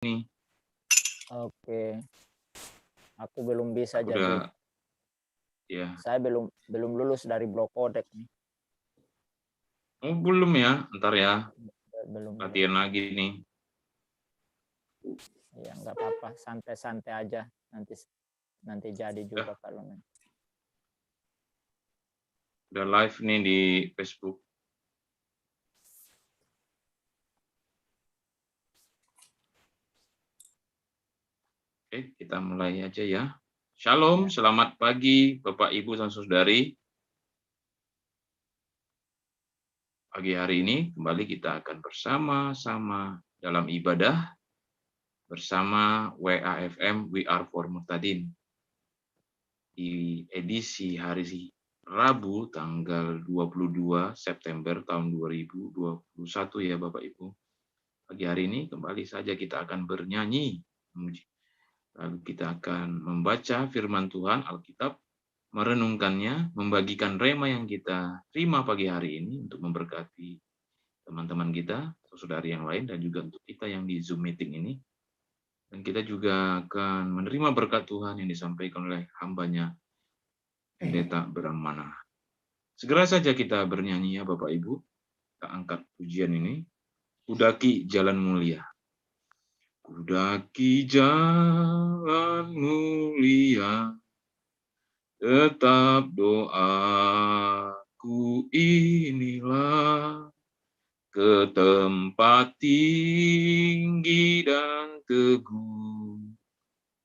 nih. Oke. Aku belum bisa Aku jadi. udah ya. Saya belum lulus dari blok kodek nih. Oh, belum ya? Ntar ya, Belum. latihan lagi nih. Ya nggak apa-apa, santai-santai aja. Nanti jadi juga kalau nanti. Udah live nih di Facebook. Oke, kita mulai aja ya. Shalom, selamat pagi Bapak Ibu dan Saudari. Pagi hari ini kembali kita akan bersama-sama dalam ibadah bersama WAFM We Are For Murtadin. Di edisi hari Rabu tanggal 22 September tahun 2021 ya Bapak Ibu. Pagi hari ini kembali saja kita akan bernyanyi, lalu kita akan membaca firman Tuhan Alkitab, merenungkannya, membagikan rema yang kita terima pagi hari ini untuk memberkati teman-teman kita, saudari yang lain, dan juga untuk kita yang di Zoom meeting ini. Dan kita juga akan menerima berkat Tuhan yang disampaikan oleh hambanya, Pendeta Bram Manah. Segera saja kita bernyanyi ya Bapak Ibu. Kita angkat pujian ini. Kudaki jalan mulia. Kudaki jalan mulia. Tetap doaku inilah. Ke tempat tinggi dan teguh.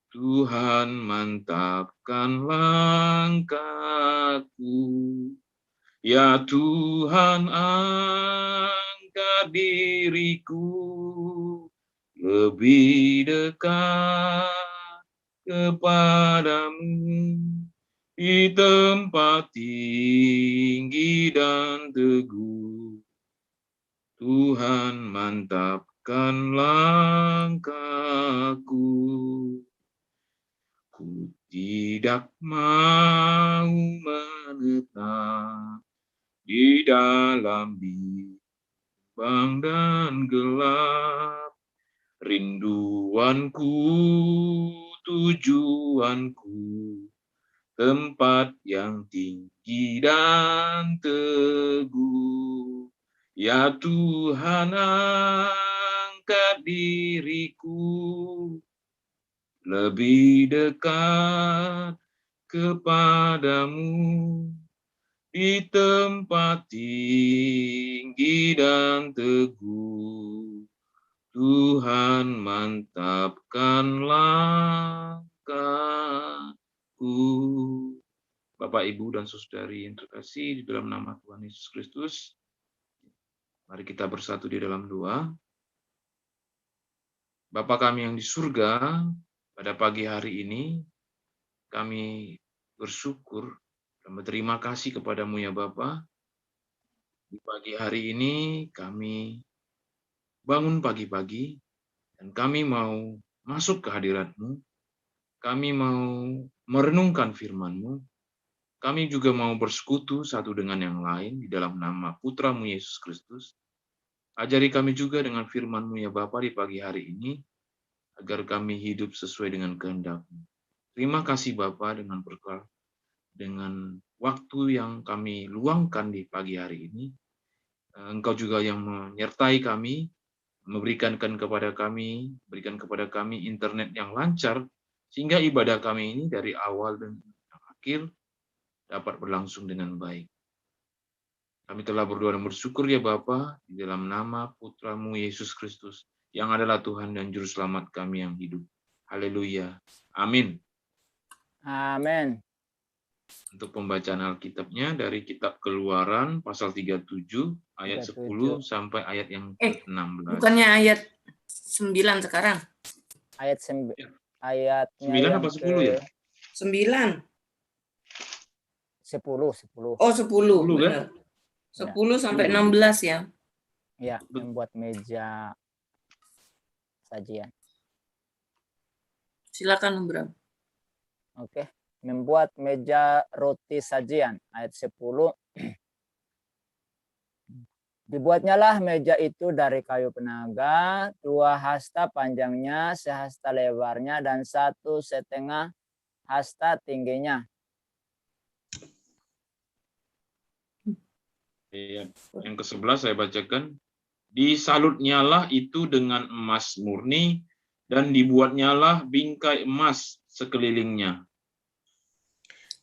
Tuhan mantapkan langkahku. Ya Tuhan, angkat diriku lebih dekat kepadamu di tempat tinggi dan teguh. Tuhan mantapkan langkahku. Ku tidak mau menetap di dalam bimbang dan gelap. Rinduanku, tujuanku, tempat yang tinggi dan teguh. Ya Tuhan, angkat diriku lebih dekat kepadamu di tempat tinggi dan teguh. Tuhan mantapkan langkahku. Bapak, Ibu, dan Saudari yang terkasih di dalam nama Tuhan Yesus Kristus, mari kita bersatu di dalam doa. Bapa kami yang di surga, pada pagi hari ini kami bersyukur dan berterima kasih kepadamu ya Bapa. Di pagi hari ini kami bangun pagi-pagi dan kami mau masuk ke hadirat-Mu. Kami mau merenungkan firman-Mu. Kami juga mau bersekutu satu dengan yang lain di dalam nama Putra-Mu Yesus Kristus. Ajari kami juga dengan firman-Mu ya Bapa di pagi hari ini, agar kami hidup sesuai dengan kehendak-Mu. Terima kasih Bapa dengan waktu yang kami luangkan di pagi hari ini. Engkau juga yang menyertai kami, berikan kepada kami internet yang lancar, sehingga ibadah kami ini dari awal dan akhir dapat berlangsung dengan baik. Kami telah berdoa dan bersyukur ya Bapa di dalam nama Putra-Mu Yesus Kristus, yang adalah Tuhan dan Juru Selamat kami yang hidup. Haleluya. Amin. Amin. Untuk pembacaan Alkitabnya dari kitab Keluaran pasal 37 ayat 10 sampai ayat yang ke-16. Bukannya ayat 9 sekarang. Ayat 9 apa 10 ya? 9. 10. Oh, 10 benar. 10 sampai 16 ya. Ya, membuat meja sajian. Silakan Bram. Oke. Membuat meja roti sajian ayat 10. Dibuatnyalah meja itu dari kayu penaga, 2 hasta panjangnya, sehasta lebarnya, dan 1,5 hasta tingginya. Yang ke-11 saya bacakan. Disalutnyalah itu dengan emas murni, dan dibuatnyalah bingkai emas sekelilingnya.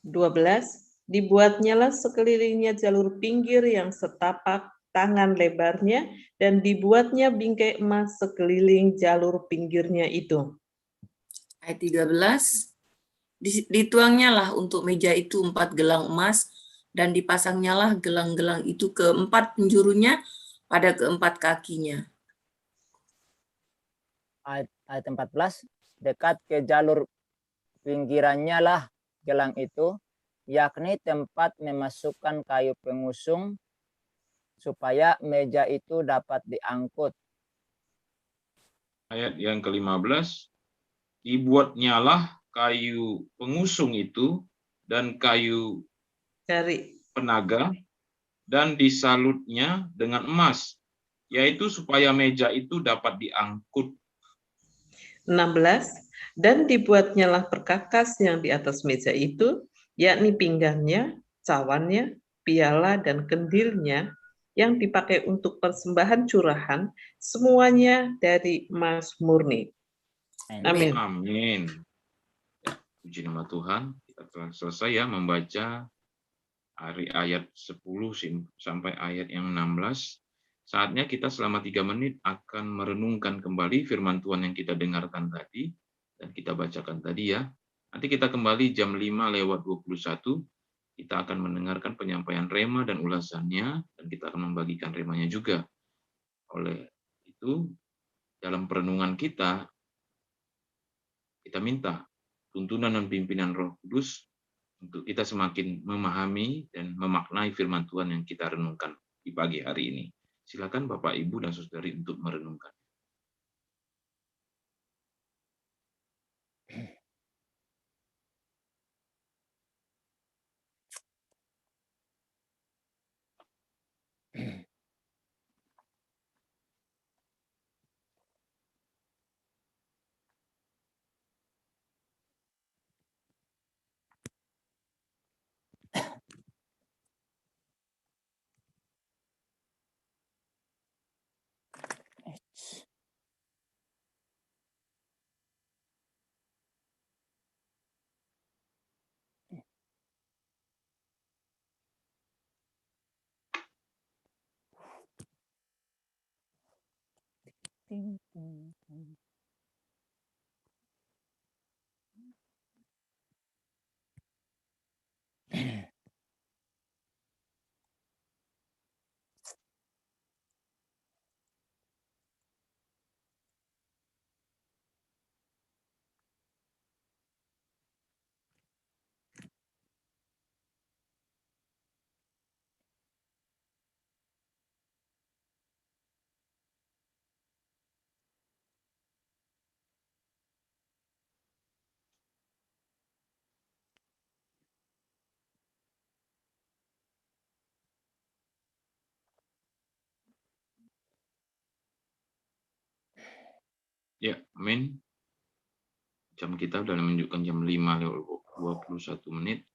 12. Dibuatnyalah sekelilingnya jalur pinggir yang setapak tangan lebarnya, dan dibuatnya bingkai emas sekeliling jalur pinggirnya itu. Ayat 13. Dituangnyalah untuk meja itu 4 gelang emas, dan dipasangnyalah gelang-gelang itu ke 4 penjurunya pada keempat kakinya. Ayat 14, dekat ke jalur pinggirannya lah gelang itu, yakni tempat memasukkan kayu pengusung supaya meja itu dapat diangkut. Ayat yang ke-15, dibuatnyalah kayu pengusung itu dan kayu Dari penaga, dan disalutnya dengan emas, yaitu supaya meja itu dapat diangkut. 16. Dan dibuatnyalah perkakas yang di atas meja itu, yakni pinggannya, cawannya, piala, dan kendilnya, yang dipakai untuk persembahan curahan, semuanya dari emas murni. Amin. Amin. Ya, puji nama Tuhan, kita telah selesai ya membaca dari ayat 10 sampai ayat yang 16. Saatnya kita selama 3 menit akan merenungkan kembali firman Tuhan yang kita dengarkan tadi dan kita bacakan tadi ya. Nanti kita kembali jam 5:21, kita akan mendengarkan penyampaian rema dan ulasannya, dan kita akan membagikan remanya juga. Oleh itu, dalam perenungan kita minta tuntunan dan pimpinan Roh Kudus untuk kita semakin memahami dan memaknai firman Tuhan yang kita renungkan di pagi hari ini. Silakan Bapak, Ibu, dan Saudari untuk merenungkan. Ya, amin. Jam kita sudah menunjukkan jam 5:21 menit.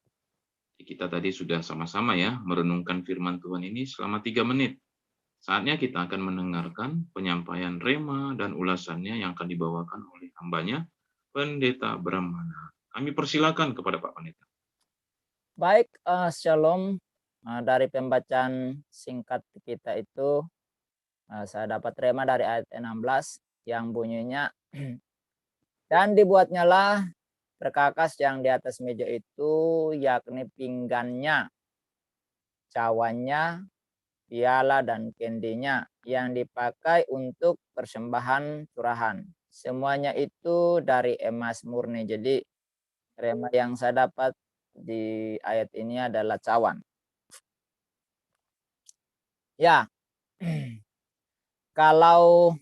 Kita tadi sudah sama-sama ya merenungkan firman Tuhan ini selama 3 menit. Saatnya kita akan mendengarkan penyampaian rema dan ulasannya yang akan dibawakan oleh hambanya, Pendeta Brahmana. Kami persilakan kepada Pak Pendeta. Baik, Shalom. Dari pembacaan singkat kita itu, saya dapat rema dari ayat 16 yang bunyinya, dan dibuatnyalah perkakas yang di atas meja itu, yakni pinggannya, cawannya, piala, dan kendinya yang dipakai untuk persembahan curahan. Semuanya itu dari emas murni. Jadi rema yang saya dapat di ayat ini adalah cawan. Ya, kalau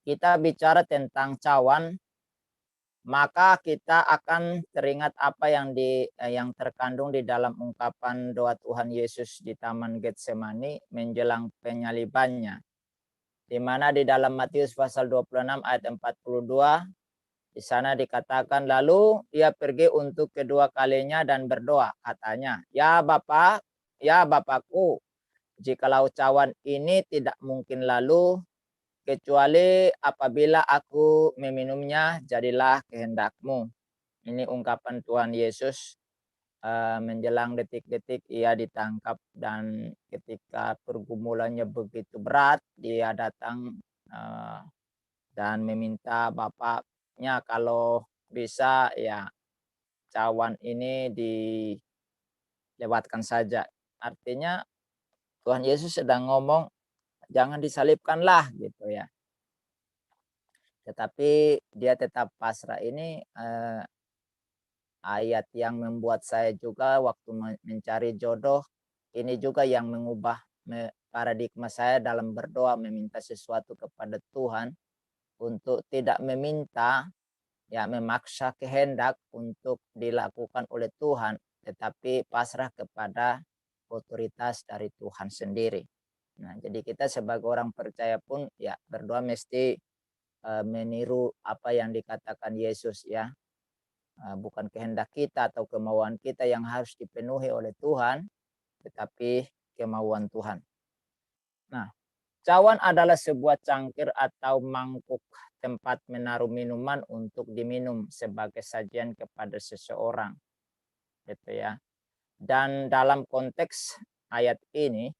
kita bicara tentang cawan, maka kita akan teringat apa yang terkandung di dalam ungkapan doa Tuhan Yesus di Taman Getsemani menjelang penyalibannya, di mana di dalam Matius pasal 26 ayat 42 di sana dikatakan, lalu ia pergi untuk kedua kalinya dan berdoa, katanya, ya Bapakku, jikalau cawan ini tidak mungkin lalu, kecuali apabila aku meminumnya, jadilah kehendak-Mu. Ini ungkapan Tuhan Yesus menjelang detik-detik ia ditangkap, dan ketika pergumulannya begitu berat, dia datang dan meminta Bapaknya kalau bisa ya cawan ini dilewatkan saja. Artinya Tuhan Yesus sedang ngomong, jangan disalibkanlah gitu ya. Tetapi dia tetap pasrah. Ini ayat yang membuat saya juga waktu mencari jodoh, ini juga yang mengubah paradigma saya dalam berdoa meminta sesuatu kepada Tuhan, untuk tidak meminta ya memaksa kehendak untuk dilakukan oleh Tuhan, tetapi pasrah kepada otoritas dari Tuhan sendiri. Nah, jadi kita sebagai orang percaya pun ya berdoa mesti meniru apa yang dikatakan Yesus ya. Bukan kehendak kita atau kemauan kita yang harus dipenuhi oleh Tuhan, tetapi kemauan Tuhan. Nah, cawan adalah sebuah cangkir atau mangkuk tempat menaruh minuman untuk diminum sebagai sajian kepada seseorang. Gitu ya. Dan dalam konteks ayat ini,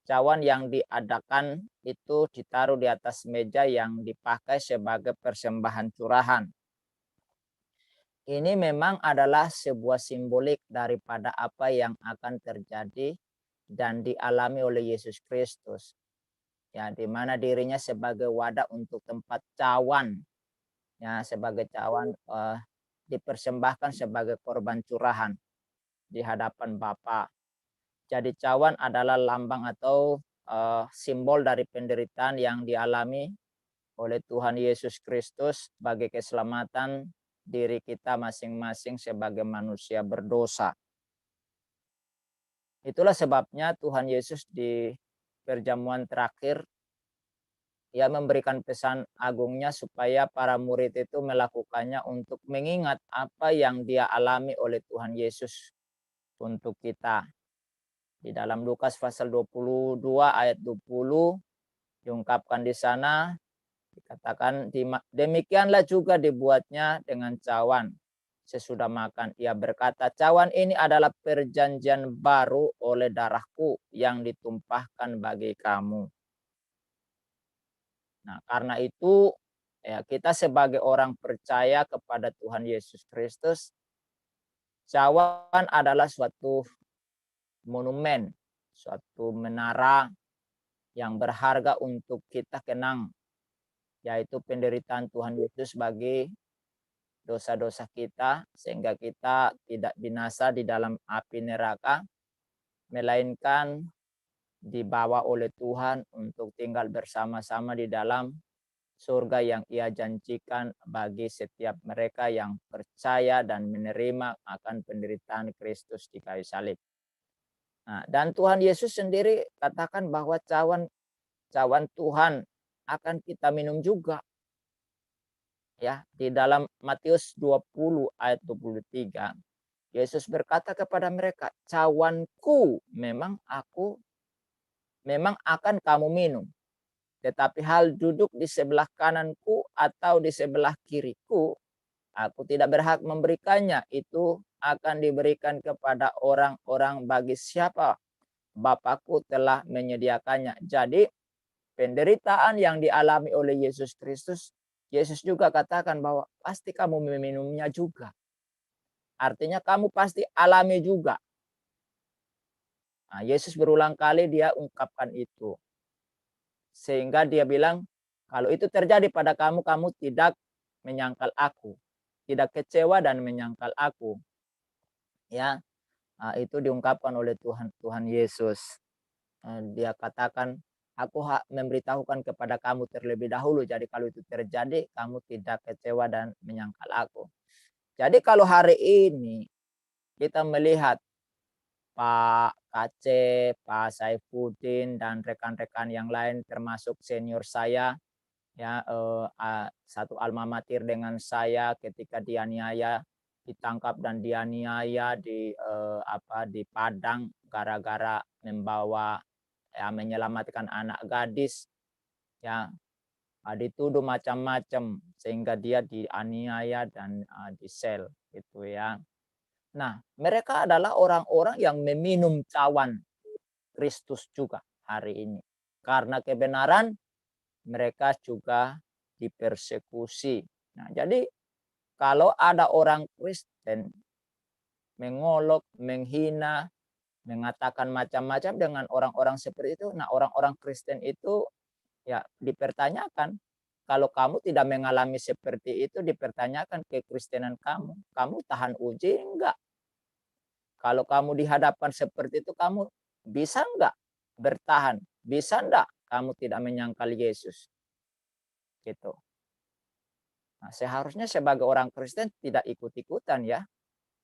cawan yang diadakan itu ditaruh di atas meja yang dipakai sebagai persembahan curahan. Ini memang adalah sebuah simbolik daripada apa yang akan terjadi dan dialami oleh Yesus Kristus. Ya, di mana dirinya sebagai wadah untuk tempat cawan, ya sebagai cawan dipersembahkan sebagai korban curahan di hadapan Bapa. Jadi cawan adalah lambang atau simbol dari penderitaan yang dialami oleh Tuhan Yesus Kristus bagi keselamatan diri kita masing-masing sebagai manusia berdosa. Itulah sebabnya Tuhan Yesus di perjamuan terakhir ia memberikan pesan agungnya supaya para murid itu melakukannya untuk mengingat apa yang dia alami oleh Tuhan Yesus untuk kita. Di dalam Lukas pasal 22 ayat 20 diungkapkan di sana, dikatakan demikianlah juga dibuatnya dengan cawan sesudah makan. Ia berkata, cawan ini adalah perjanjian baru oleh darahku yang ditumpahkan bagi kamu. Nah, karena itu ya kita sebagai orang percaya kepada Tuhan Yesus Kristus, cawan adalah suatu monumen, suatu menara yang berharga untuk kita kenang, yaitu penderitaan Tuhan Yesus bagi dosa-dosa kita, sehingga kita tidak binasa di dalam api neraka, melainkan dibawa oleh Tuhan untuk tinggal bersama-sama di dalam surga yang ia janjikan bagi setiap mereka yang percaya dan menerima akan penderitaan Kristus di kayu salib. Nah, dan Tuhan Yesus sendiri katakan bahwa cawan Tuhan akan kita minum juga. Ya, di dalam Matius 20 ayat 23, Yesus berkata kepada mereka, cawanku memang akan kamu minum. Tetapi hal duduk di sebelah kananku atau di sebelah kiriku, aku tidak berhak memberikannya. Itu akan diberikan kepada orang-orang bagi siapa Bapakku telah menyediakannya. Jadi penderitaan yang dialami oleh Yesus Kristus, Yesus juga katakan bahwa pasti kamu meminumnya juga. Artinya kamu pasti alami juga. Nah, Yesus berulang kali dia ungkapkan itu. Sehingga dia bilang, kalau itu terjadi pada kamu, kamu tidak menyangkal aku. Tidak kecewa dan menyangkal aku. Ya, itu diungkapkan oleh Tuhan Yesus. Dia katakan, Aku memberitahukan kepada kamu terlebih dahulu. Jadi kalau itu terjadi, kamu tidak kecewa dan menyangkal aku. Jadi kalau hari ini kita melihat Pak Aceh, Pak Saifuddin, dan rekan-rekan yang lain termasuk senior saya, ya satu alma mater dengan saya ketika dianiaya, ditangkap dan dianiaya di Padang gara-gara membawa menyelamatkan anak gadis, ya dituduh macam-macam sehingga dia dianiaya dan disel gitu ya. Nah, mereka adalah orang-orang yang meminum cawan Kristus juga hari ini. Karena kebenaran mereka juga dipersekusi. Nah, jadi kalau ada orang Kristen mengolok, menghina, mengatakan macam-macam dengan orang-orang seperti itu, nah orang-orang Kristen itu ya dipertanyakan. Kalau kamu tidak mengalami seperti itu, dipertanyakan kekristenan kamu. Kamu tahan uji enggak? Kalau kamu dihadapkan seperti itu, kamu bisa enggak bertahan? Bisa enggak kamu tidak menyangkal Yesus? Gitu. Nah, seharusnya sebagai orang Kristen tidak ikut-ikutan ya.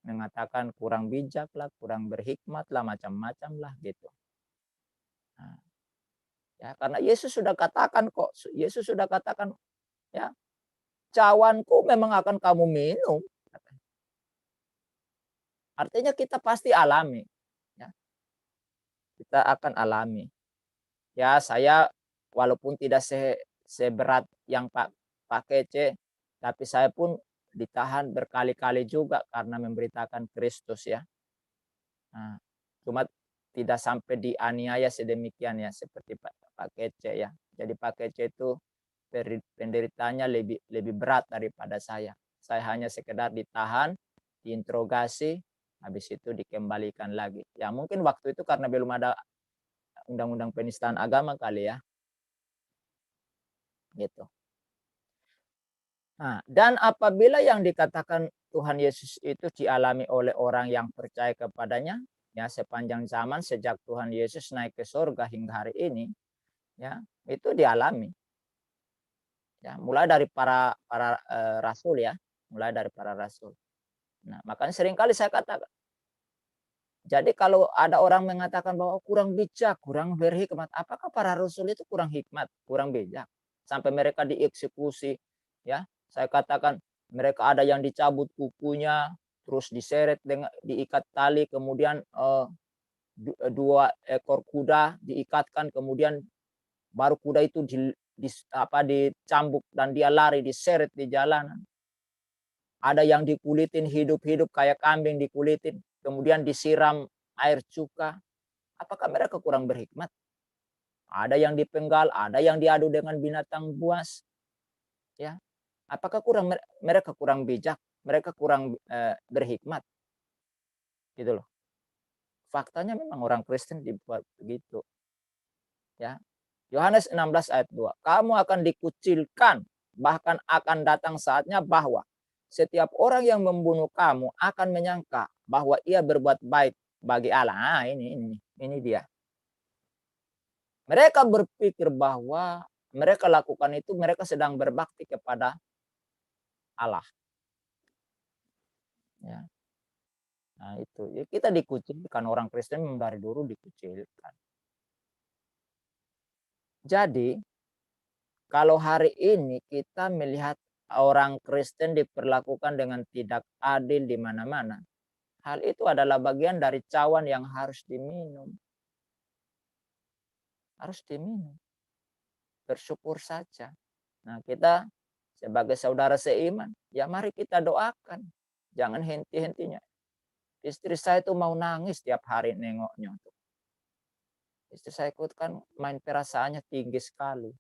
Mengatakan kurang bijak lah, kurang berhikmat lah, macam-macam lah gitu. Nah, ya, karena Yesus sudah katakan kok. Yesus sudah katakan ya, cawanku memang akan kamu minum. Artinya kita pasti alami. Ya. Kita akan alami. Ya, saya walaupun tidak seberat yang Pak Kece, tapi saya pun ditahan berkali-kali juga karena memberitakan Kristus ya. Nah, cuma tidak sampai dianiaya sedemikian ya seperti Pak Kece ya. Jadi Pak Kece itu penderitanya lebih berat daripada saya. Saya hanya sekedar ditahan, diinterogasi, habis itu dikembalikan lagi. Ya mungkin waktu itu karena belum ada undang-undang penistaan agama kali ya. Gitu. Nah, dan apabila yang dikatakan Tuhan Yesus itu dialami oleh orang yang percaya kepadanya, ya sepanjang zaman sejak Tuhan Yesus naik ke surga hingga hari ini, ya itu dialami. Ya, mulai dari para rasul ya, mulai dari para rasul. Nah, makanya seringkali saya katakan, jadi kalau ada orang mengatakan bahwa kurang bijak, kurang berhikmat, apakah para rasul itu kurang hikmat, kurang bijak? Sampai mereka dieksekusi, ya. Saya katakan mereka ada yang dicabut kukunya, terus diseret dengan diikat tali, kemudian 2 ekor kuda diikatkan, kemudian baru kuda itu dicambuk dan dia lari diseret di jalanan. Ada yang dikulitin hidup-hidup kayak kambing dikulitin, kemudian disiram air cuka. Apakah mereka kurang berhikmat? Ada yang dipenggal, ada yang diadu dengan binatang buas. Ya. Apakah mereka kurang bijak? Mereka kurang berhikmat? Gitu loh. Faktanya memang orang Kristen dibuat begitu. Ya. Yohanes 16 ayat 2. Kamu akan dikucilkan, bahkan akan datang saatnya bahwa setiap orang yang membunuh kamu akan menyangka bahwa ia berbuat baik bagi Allah. Nah, ini dia. Mereka berpikir bahwa mereka lakukan itu, mereka sedang berbakti kepada Allah. Ya. Nah itu, ya kita dikucilkan, orang Kristen dari dulu dikucilkan. Jadi, kalau hari ini kita melihat orang Kristen diperlakukan dengan tidak adil di mana-mana, hal itu adalah bagian dari cawan yang harus diminum. Harus diminum. Bersyukur saja. Nah, kita sebagai saudara seiman, ya mari kita doakan. Jangan henti-hentinya. Istri saya itu mau nangis tiap hari nengoknya. Istri saya ikut kan main perasaannya tinggi sekali.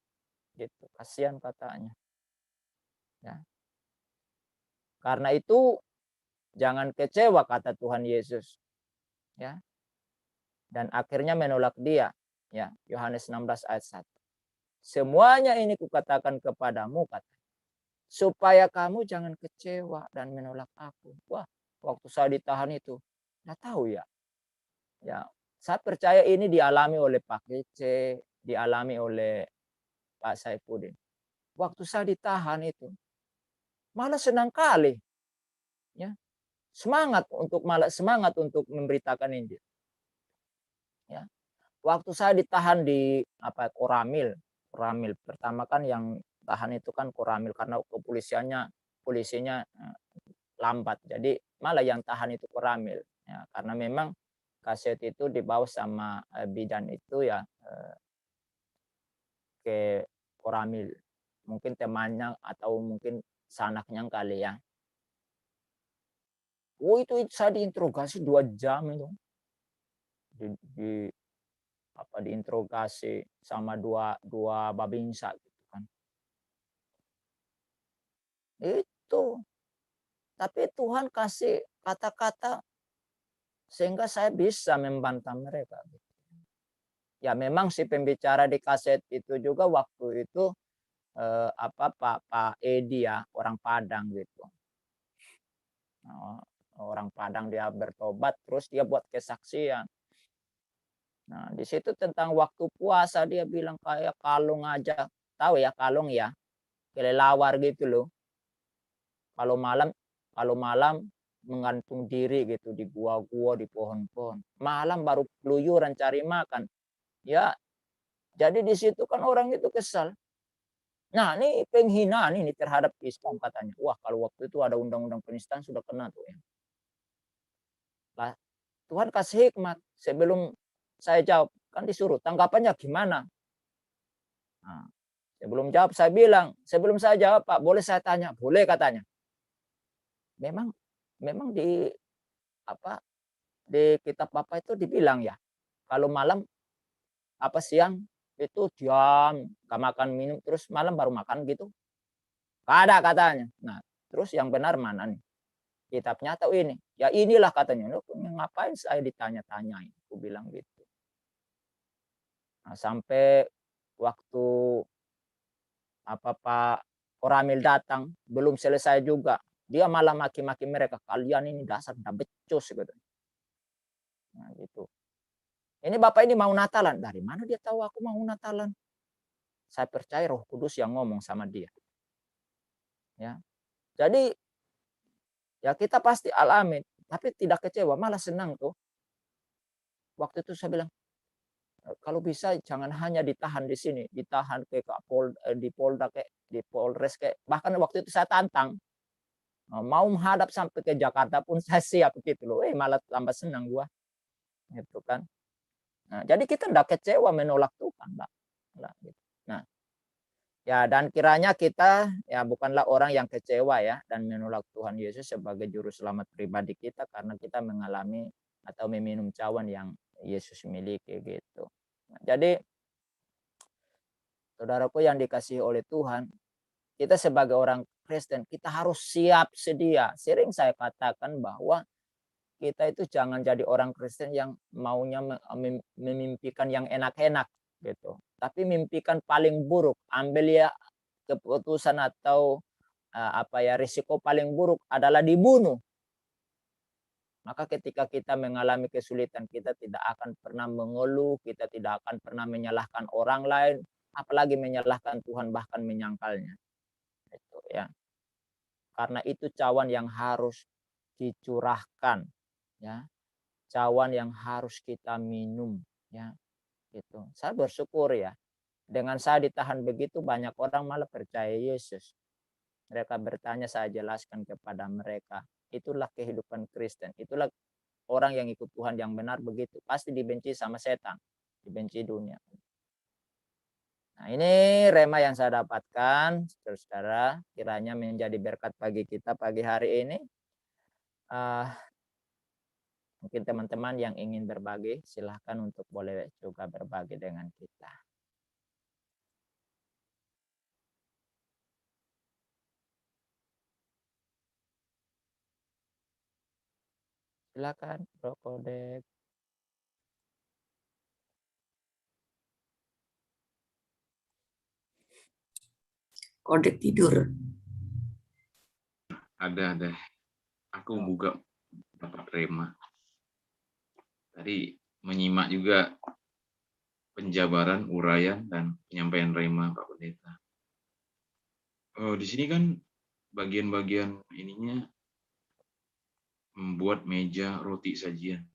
Gitu. Kasihan katanya. Ya. Karena itu jangan kecewa kata Tuhan Yesus. Ya. Dan akhirnya menolak dia. Ya, Yohanes 16 ayat 1. Semuanya ini kukatakan kepadamu, kata, supaya kamu jangan kecewa dan menolak aku. Wah, waktu saya ditahan itu, nggak tahu ya. Ya, saya percaya ini dialami oleh Pak Kece, dialami oleh Pak Saifuddin. Waktu saya ditahan itu, malah senang kali. Ya, semangat untuk memberitakan Injil. Ya. Waktu saya ditahan di Koramil pertama kan yang tahan itu kan Koramil karena polisinya lambat. Jadi malah yang tahan itu Koramil. Ya, karena memang kaset itu dibawa sama bidan itu ya ke Koramil. Mungkin temannya atau mungkin sanaknya kali ya. Oh itu saya diinterogasi 2 jam itu. Diinterogasi sama dua babinsa gitu kan. Itu. Tapi Tuhan kasih kata-kata sehingga saya bisa membantah mereka. Ya memang si pembicara di kaset itu juga waktu itu Pak Edi ya, orang Padang gitu. Orang Padang dia bertobat terus dia buat kesaksian. Nah, di situ tentang waktu puasa dia bilang kayak kalung aja. Tahu ya kalung ya? Kelelawar gitu loh. Kalau malam menggantung diri gitu di gua-gua, di pohon-pohon. Malam baru keluyuran cari makan. Ya, jadi di situ kan orang itu kesal. Nah, ini penghinaan ini terhadap Islam katanya. Wah, kalau waktu itu ada undang-undang penistaan sudah kena tuh ya. Lah, Tuhan kasih hikmat sebelum saya jawab kan disuruh tanggapannya gimana. Nah, sebelum jawab saya bilang, sebelum saya jawab Pak, boleh saya tanya? Boleh katanya. Memang di kitab Bapak itu dibilang ya, kalau malam siang itu diam, gak makan minum, terus malam baru makan gitu. Gak ada katanya. Nah, terus yang benar mana nih? Kitabnya atau ini? Ya inilah katanya. Loh, ngapain saya ditanya-tanyain? Aku bilang gitu. Nah, sampai waktu Pak Koramil datang, belum selesai juga. Dia malah maki-maki mereka. Kalian ini dasar udah becus gitu. Nah, gitu. Ini Bapak ini mau Natalan. Dari mana dia tahu aku mau Natalan? Saya percaya Roh Kudus yang ngomong sama dia. Ya. Jadi ya kita pasti alami, tapi tidak kecewa, malah senang tuh. Waktu itu saya bilang, kalau bisa jangan hanya ditahan di sini, ditahan di Polda di Polres bahkan waktu itu saya tantang mau menghadap sampai ke Jakarta pun saya siap gitu loh. Malah tambah senang gua. Gitu kan. Nah, jadi kita tidak kecewa menolak Tuhan, Mbak. Nah, ya dan kiranya kita ya bukanlah orang yang kecewa ya dan menolak Tuhan Yesus sebagai juru selamat pribadi kita karena kita mengalami atau meminum cawan yang Yesus miliki gitu. Nah, jadi saudaraku yang dikasihi oleh Tuhan, kita sebagai orang Kristen kita harus siap sedia. Sering saya katakan bahwa kita itu jangan jadi orang Kristen yang maunya memimpikan yang enak-enak gitu. Tapi mimpikan paling buruk, ambil ya keputusan atau risiko paling buruk adalah dibunuh. Maka ketika kita mengalami kesulitan, kita tidak akan pernah mengeluh, kita tidak akan pernah menyalahkan orang lain, apalagi menyalahkan Tuhan bahkan menyangkalnya. Itu ya. Karena itu cawan yang harus dicurahkan, ya. Cawan yang harus kita minum, ya. Gitu. Saya bersyukur ya. Dengan saya ditahan begitu banyak orang malah percaya Yesus. Mereka bertanya, saya jelaskan kepada mereka. Itulah kehidupan Kristen. Itulah orang yang ikut Tuhan yang benar begitu. Pasti dibenci sama setan. Dibenci dunia. Nah ini rema yang saya dapatkan. Saudara, kiranya menjadi berkat bagi kita pagi hari ini. Mungkin teman-teman yang ingin berbagi, silahkan untuk boleh juga berbagi dengan kita. Silakan, Bro Kodek. Kodek tidur. Ada. Aku buka dapat rema. Tadi menyimak juga penjabaran, uraian, dan penyampaian rema Pak Pendeta. Di sini kan bagian-bagian ininya membuat meja roti sajian.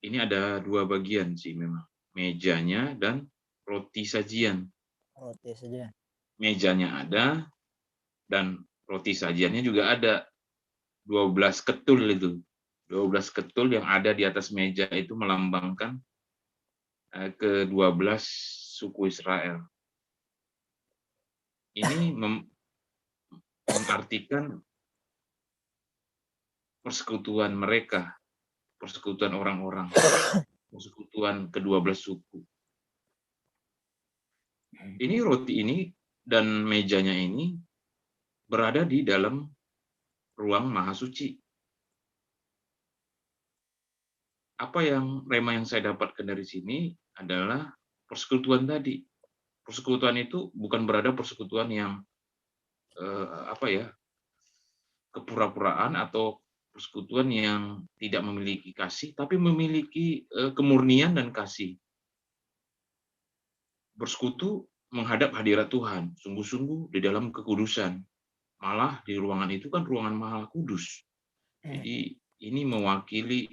Ini ada dua bagian sih memang, mejanya dan roti sajian. Roti saja. Mejanya ada dan roti sajiannya juga ada. 12 ketul itu. 12 ketul yang ada di atas meja itu melambangkan ke-12 suku Israel. Ini mengartikan persekutuan mereka, persekutuan orang-orang, persekutuan ke-12 suku. Ini roti ini dan mejanya ini berada di dalam ruang Maha Suci. Apa yang rema yang saya dapatkan dari sini adalah persekutuan tadi. Persekutuan itu bukan berada persekutuan yang kepura-puraan atau persekutuan yang tidak memiliki kasih, tapi memiliki kemurnian dan kasih. Bersekutu menghadap hadirat Tuhan, sungguh-sungguh di dalam kekudusan. Malah di ruangan itu kan ruangan Maha Kudus. Jadi ini mewakili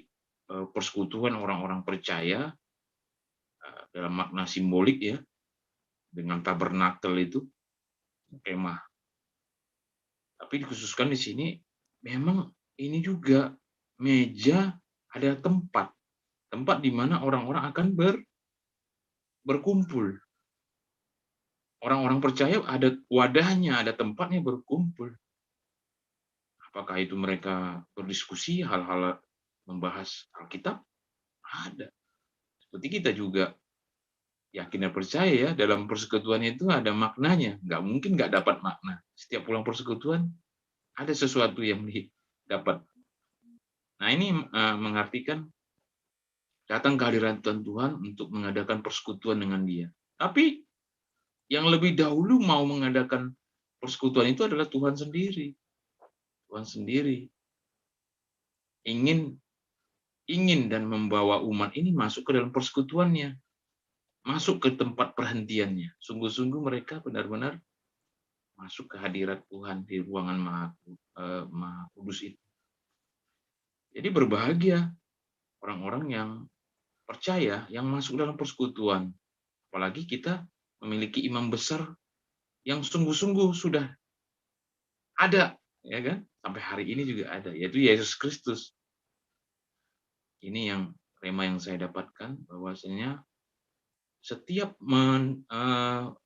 persekutuan orang-orang percaya dalam makna simbolik ya, dengan tabernakel itu, kemah. Tapi dikhususkan di sini, memang ini juga meja ada tempat di mana orang-orang akan berkumpul. Orang-orang percaya ada wadahnya, ada tempatnya berkumpul. Apakah itu mereka berdiskusi hal-hal membahas Alkitab? Ada. Seperti kita juga yakin dan percaya ya, dalam persekutuan itu ada maknanya. Nggak mungkin nggak dapat makna. Setiap pulang persekutuan, ada sesuatu yang didapat. Nah ini mengartikan datang kehadiran Tuhan untuk mengadakan persekutuan dengan Dia. Tapi yang lebih dahulu mau mengadakan persekutuan itu adalah Tuhan sendiri. Tuhan sendiri ingin dan membawa umat ini masuk ke dalam persekutuannya, masuk ke tempat perhentiannya. Sungguh-sungguh mereka benar-benar masuk ke hadirat Tuhan di ruangan Maha Kudus itu. Jadi berbahagia orang-orang yang percaya, yang masuk dalam persekutuan. Apalagi kita memiliki imam besar yang sungguh-sungguh sudah ada, ya kan? Sampai hari ini juga ada, yaitu Yesus Kristus. Ini yang rema yang saya dapatkan, bahwasanya setiap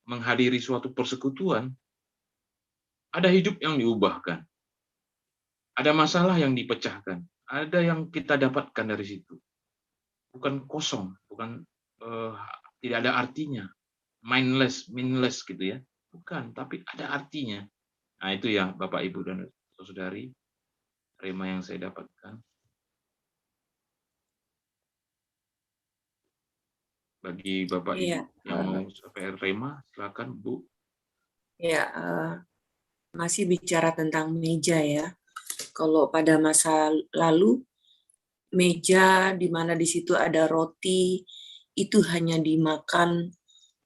menghadiri suatu persekutuan, ada hidup yang diubahkan. Ada masalah yang dipecahkan. Ada yang kita dapatkan dari situ. Bukan kosong, bukan tidak ada artinya. Meaningless gitu ya. Bukan, tapi ada artinya. Nah itu ya Bapak, Ibu, dan Saudari, rema yang saya dapatkan. Bagi Bapak Ibu yang mau sampai rema, silakan Bu. Ya, masih bicara tentang meja ya. Kalau pada masa lalu, meja di mana di situ ada roti, itu hanya dimakan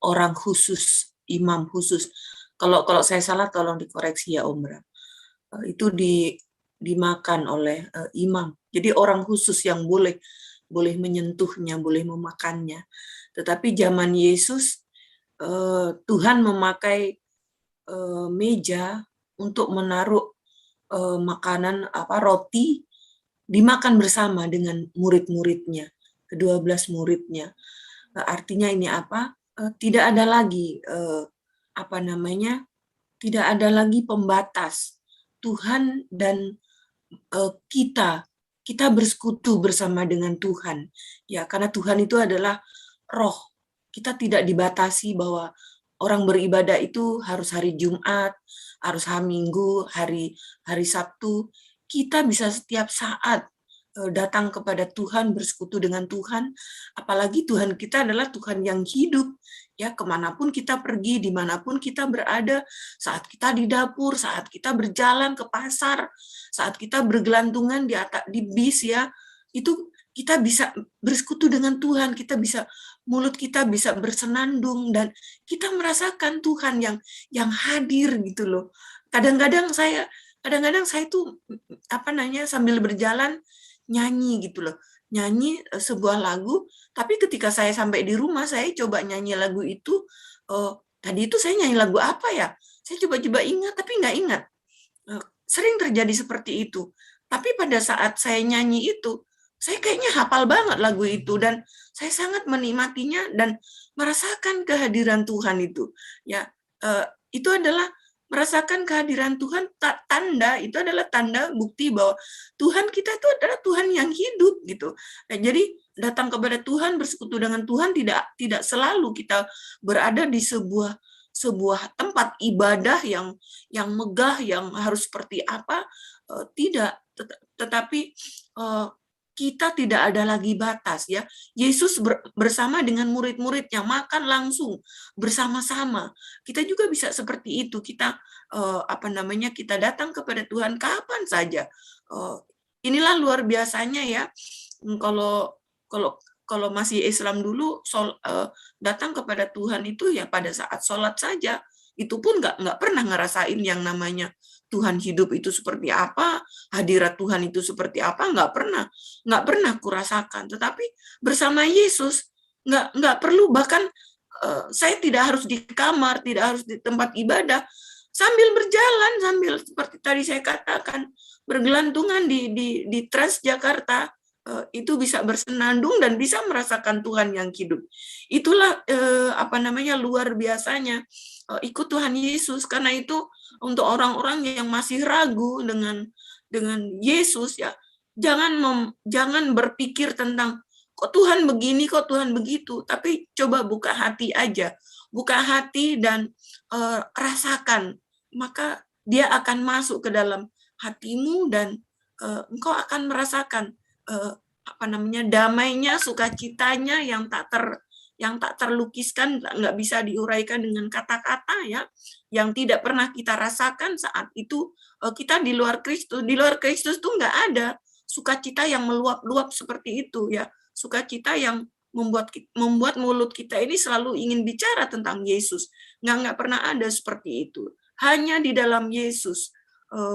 orang khusus, imam khusus. Kalau saya salah tolong dikoreksi ya Om Bram. Itu dimakan oleh imam. Jadi orang khusus yang boleh menyentuhnya, boleh memakannya. Tetapi zaman Yesus, Tuhan memakai meja untuk menaruh makanan roti, dimakan bersama dengan murid-muridnya, ke-12 muridnya. Artinya ini apa? Tidak ada lagi tidak ada lagi pembatas. Tuhan dan kita bersekutu bersama dengan Tuhan. Ya, karena Tuhan itu adalah roh. Kita tidak dibatasi bahwa orang beribadah itu harus hari Jumat, harus hari Minggu, hari Sabtu. Kita bisa setiap saat datang kepada Tuhan, bersekutu dengan Tuhan. Apalagi Tuhan kita adalah Tuhan yang hidup. Ya, kemanapun kita pergi, dimanapun kita berada, saat kita di dapur, saat kita berjalan ke pasar, saat kita bergelantungan di bis ya, itu kita bisa bersekutu dengan Tuhan, mulut kita bisa bersenandung, dan kita merasakan Tuhan yang hadir gitu loh. Kadang-kadang saya tuh sambil berjalan nyanyi gitu loh, nyanyi sebuah lagu, tapi ketika saya sampai di rumah saya coba nyanyi lagu itu, tadi itu saya nyanyi lagu apa ya? Saya coba-coba ingat tapi nggak ingat. Sering terjadi seperti itu. Tapi pada saat saya nyanyi itu, saya kayaknya hafal banget lagu itu, dan saya sangat menikmatinya dan merasakan kehadiran Tuhan itu. Ya, itu adalah merasakan kehadiran Tuhan, tanda itu adalah tanda bukti bahwa Tuhan kita itu adalah Tuhan yang hidup gitu. Nah, jadi datang kepada Tuhan, bersekutu dengan Tuhan tidak selalu kita berada di sebuah tempat ibadah yang megah, yang harus seperti apa, tidak, tetapi kita tidak ada lagi batas ya. Yesus bersama dengan murid-muridnya makan langsung bersama-sama. Kita juga bisa seperti itu. Kita kita datang kepada Tuhan kapan saja. Inilah luar biasanya ya. Kalau masih Islam dulu datang kepada Tuhan itu ya pada saat sholat saja. Itu pun nggak pernah ngerasain yang namanya Tuhan hidup itu seperti apa, hadirat Tuhan itu seperti apa, nggak pernah kurasakan. Tetapi bersama Yesus nggak perlu, bahkan saya tidak harus di kamar, tidak harus di tempat ibadah, sambil berjalan, sambil seperti tadi saya katakan bergelantungan di Transjakarta, itu bisa bersenandung dan bisa merasakan Tuhan yang hidup. Itulah luar biasanya ikut Tuhan Yesus. Karena itu untuk orang-orang yang masih ragu dengan Yesus ya, jangan berpikir tentang kok Tuhan begini, kok Tuhan begitu, tapi coba buka hati aja, buka hati dan rasakan, maka Dia akan masuk ke dalam hatimu dan engkau akan merasakan damainya, sukacitanya yang tak terlukiskan, nggak bisa diuraikan dengan kata-kata ya, yang tidak pernah kita rasakan saat itu kita di luar Kristus. Di luar Kristus tuh nggak ada sukacita yang meluap-luap seperti itu ya, sukacita yang membuat mulut kita ini selalu ingin bicara tentang Yesus. Nggak pernah ada seperti itu. Hanya di dalam Yesus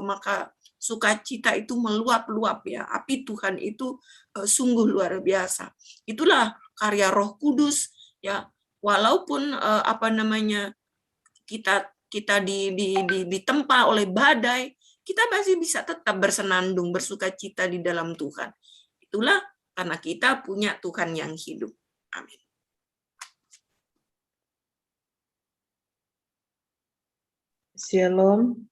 maka sukacita itu meluap-luap ya. Api Tuhan itu sungguh luar biasa. Itulah karya Roh Kudus ya. Walaupun kita ditempa oleh badai, kita masih bisa tetap bersenandung, bersukacita di dalam Tuhan. Itulah karena kita punya Tuhan yang hidup. Amin. Shalom.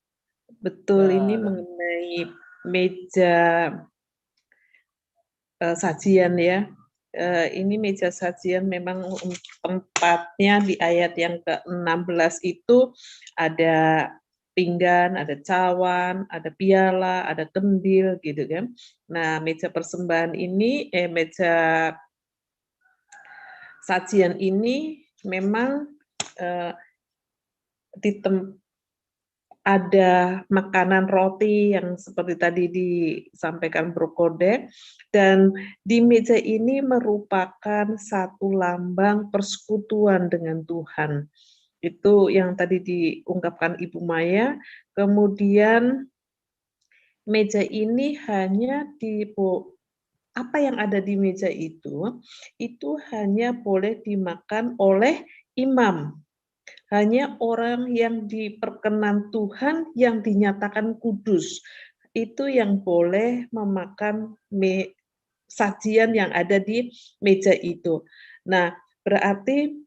Betul, ini mengenai meja sajian ya. Ini meja sajian memang tempatnya di ayat yang ke-16 itu ada pinggan, ada cawan, ada piala, ada kandil gitu kan. Nah, meja persembahan ini meja sajian ini memang ada makanan roti yang seperti tadi disampaikan Bro Kode, dan di meja ini merupakan satu lambang persekutuan dengan Tuhan. Itu yang tadi diungkapkan Ibu Maya. Kemudian meja ini hanya apa yang ada di meja itu hanya boleh dimakan oleh imam. Hanya orang yang diperkenan Tuhan, yang dinyatakan kudus, itu yang boleh memakan sajian yang ada di meja itu. Nah, berarti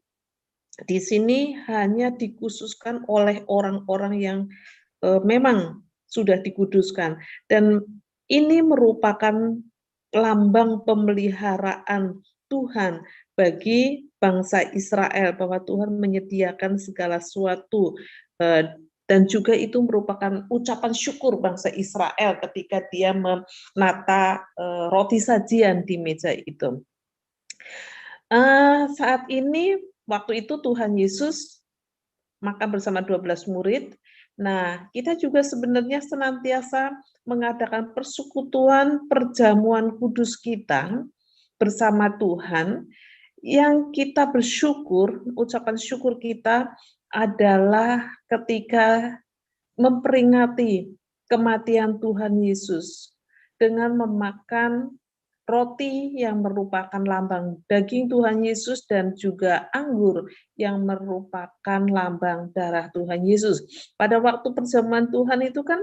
di sini hanya dikhususkan oleh orang-orang yang memang sudah dikuduskan. Dan ini merupakan lambang pemeliharaan Tuhan bagi bangsa Israel, bahwa Tuhan menyediakan segala sesuatu, dan juga itu merupakan ucapan syukur bangsa Israel ketika dia menata roti sajian di meja itu. Saat ini, waktu itu Tuhan Yesus makan bersama 12 murid. Nah, kita juga sebenarnya senantiasa mengadakan persekutuan, perjamuan kudus kita bersama Tuhan, yang kita bersyukur, ucapan syukur kita adalah ketika memperingati kematian Tuhan Yesus dengan memakan roti yang merupakan lambang daging Tuhan Yesus dan juga anggur yang merupakan lambang darah Tuhan Yesus. Pada waktu perjamuan Tuhan itu kan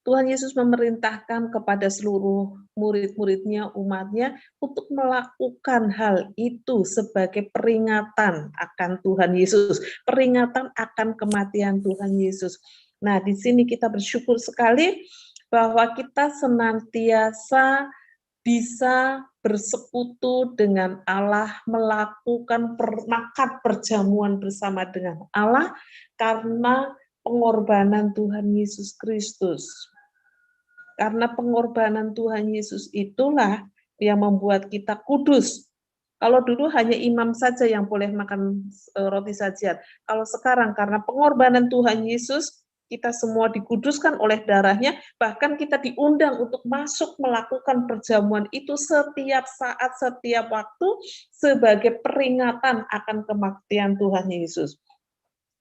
Tuhan Yesus memerintahkan kepada seluruh murid-muridnya, umatnya, untuk melakukan hal itu sebagai peringatan akan Tuhan Yesus, peringatan akan kematian Tuhan Yesus. Nah, di sini kita bersyukur sekali bahwa kita senantiasa bisa bersekutu dengan Allah, melakukan makan perjamuan bersama dengan Allah karena pengorbanan Tuhan Yesus Kristus. Karena pengorbanan Tuhan Yesus itulah yang membuat kita kudus. Kalau dulu hanya imam saja yang boleh makan roti sajian. Kalau sekarang karena pengorbanan Tuhan Yesus, kita semua dikuduskan oleh darahnya, bahkan kita diundang untuk masuk melakukan perjamuan itu setiap saat, setiap waktu, sebagai peringatan akan kematian Tuhan Yesus.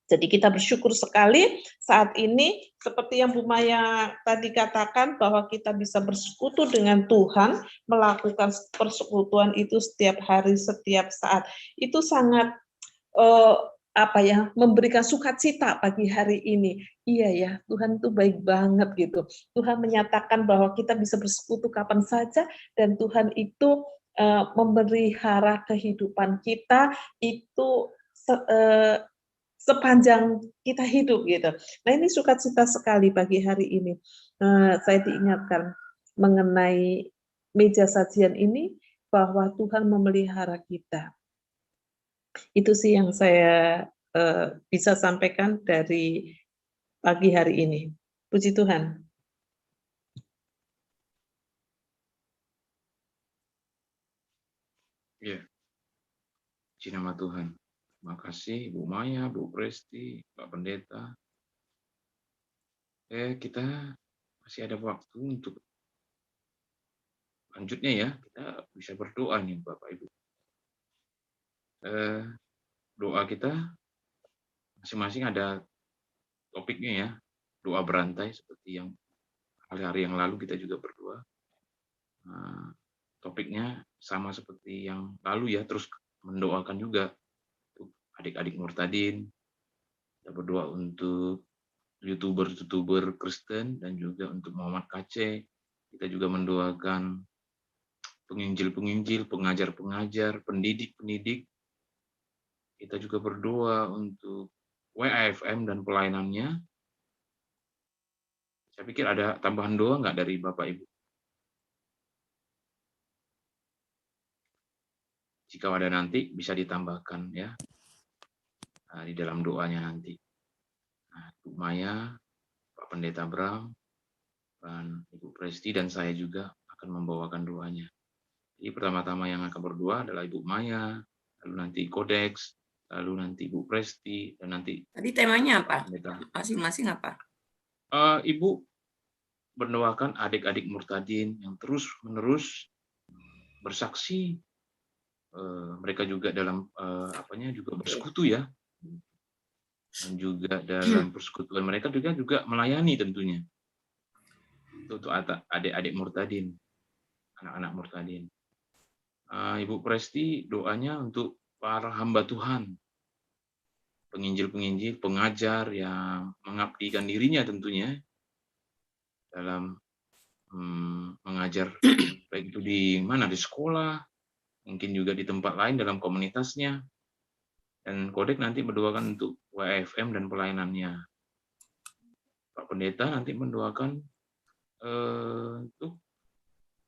Jadi kita bersyukur sekali saat ini, seperti yang Bu Maya tadi katakan, bahwa kita bisa bersekutu dengan Tuhan, melakukan persekutuan itu setiap hari, setiap saat. Itu sangat memberikan sukacita pagi hari ini. Iya ya, Tuhan itu baik banget gitu. Tuhan menyatakan bahwa kita bisa bersekutu kapan saja, dan Tuhan itu memelihara kehidupan kita itu sepanjang kita hidup gitu. Nah, ini sukacita sekali pagi hari ini. Saya diingatkan mengenai meja sajian ini bahwa Tuhan memelihara kita. Itu sih yang saya bisa sampaikan dari pagi hari ini. Puji Tuhan. Ya, puji nama Tuhan. Terima kasih Bu Maya, Bu Presti, Pak Pendeta. Kita masih ada waktu untuk lanjutnya ya. Kita bisa berdoa nih Bapak Ibu. Doa kita masing-masing ada topiknya ya. Doa berantai seperti yang hari-hari yang lalu kita juga berdoa. Topiknya sama seperti yang lalu ya, terus mendoakan juga untuk adik-adik Murtadin. Kita berdoa untuk YouTuber Kristen dan juga untuk Muhammad KC. Kita juga mendoakan penginjil-penginjil, pengajar-pengajar, pendidik-pendidik. Kita juga berdoa untuk WAFM dan pelayanannya. Saya pikir ada tambahan doa nggak dari Bapak Ibu? Jika ada nanti bisa ditambahkan ya di dalam doanya nanti. Bu Maya, Pak Pendeta Bram, dan Ibu Presti dan saya juga akan membawakan doanya. Jadi pertama-tama yang akan berdoa adalah Ibu Maya, lalu nanti Kodeks, lalu nanti Ibu Presti, dan nanti. Tadi temanya apa? Masing-masing apa? Ibu mendoakan adik-adik Murtadin yang terus-menerus bersaksi. Mereka juga dalam juga bersekutu ya, dan juga dalam persekutuan mereka juga melayani tentunya untuk adik-adik Murtadin, anak-anak Murtadin. Ibu Presti doanya untuk para hamba Tuhan, penginjil-penginjil, pengajar yang mengabdikan dirinya tentunya dalam mengajar, baik itu di mana, di sekolah, mungkin juga di tempat lain dalam komunitasnya. Dan Kodek nanti mendoakan untuk WFM dan pelayanannya. Pak Pendeta nanti mendoakan untuk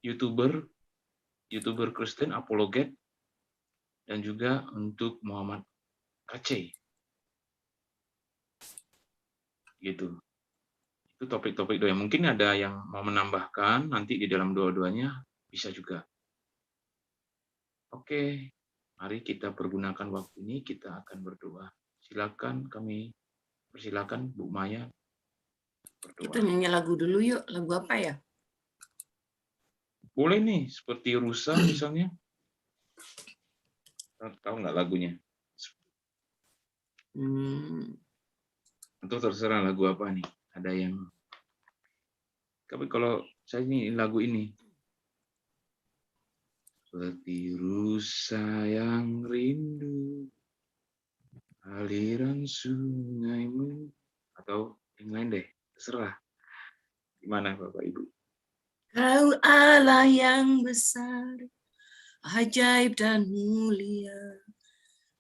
YouTuber Kristen Apologet dan juga untuk Muhammad KC. Gitu. Itu topik-topik doa. Mungkin ada yang mau menambahkan nanti di dalam doa-doanya, bisa juga. Oke. Mari kita pergunakan waktu ini, kita akan berdoa. Silakan, kami persilakan Bu Maya berdoa. Kita nyanyi lagu dulu yuk. Lagu apa ya? Boleh nih, seperti rusa misalnya. Tahu nggak lagunya? Atau terserah lagu apa nih? Ada yang. Tapi kalau saya ini lagu ini. Seperti rusa yang rindu aliran sungaimu, atau yang lain deh, terserah. Gimana Bapak Ibu? Kau Allah yang besar, ajaib dan mulia.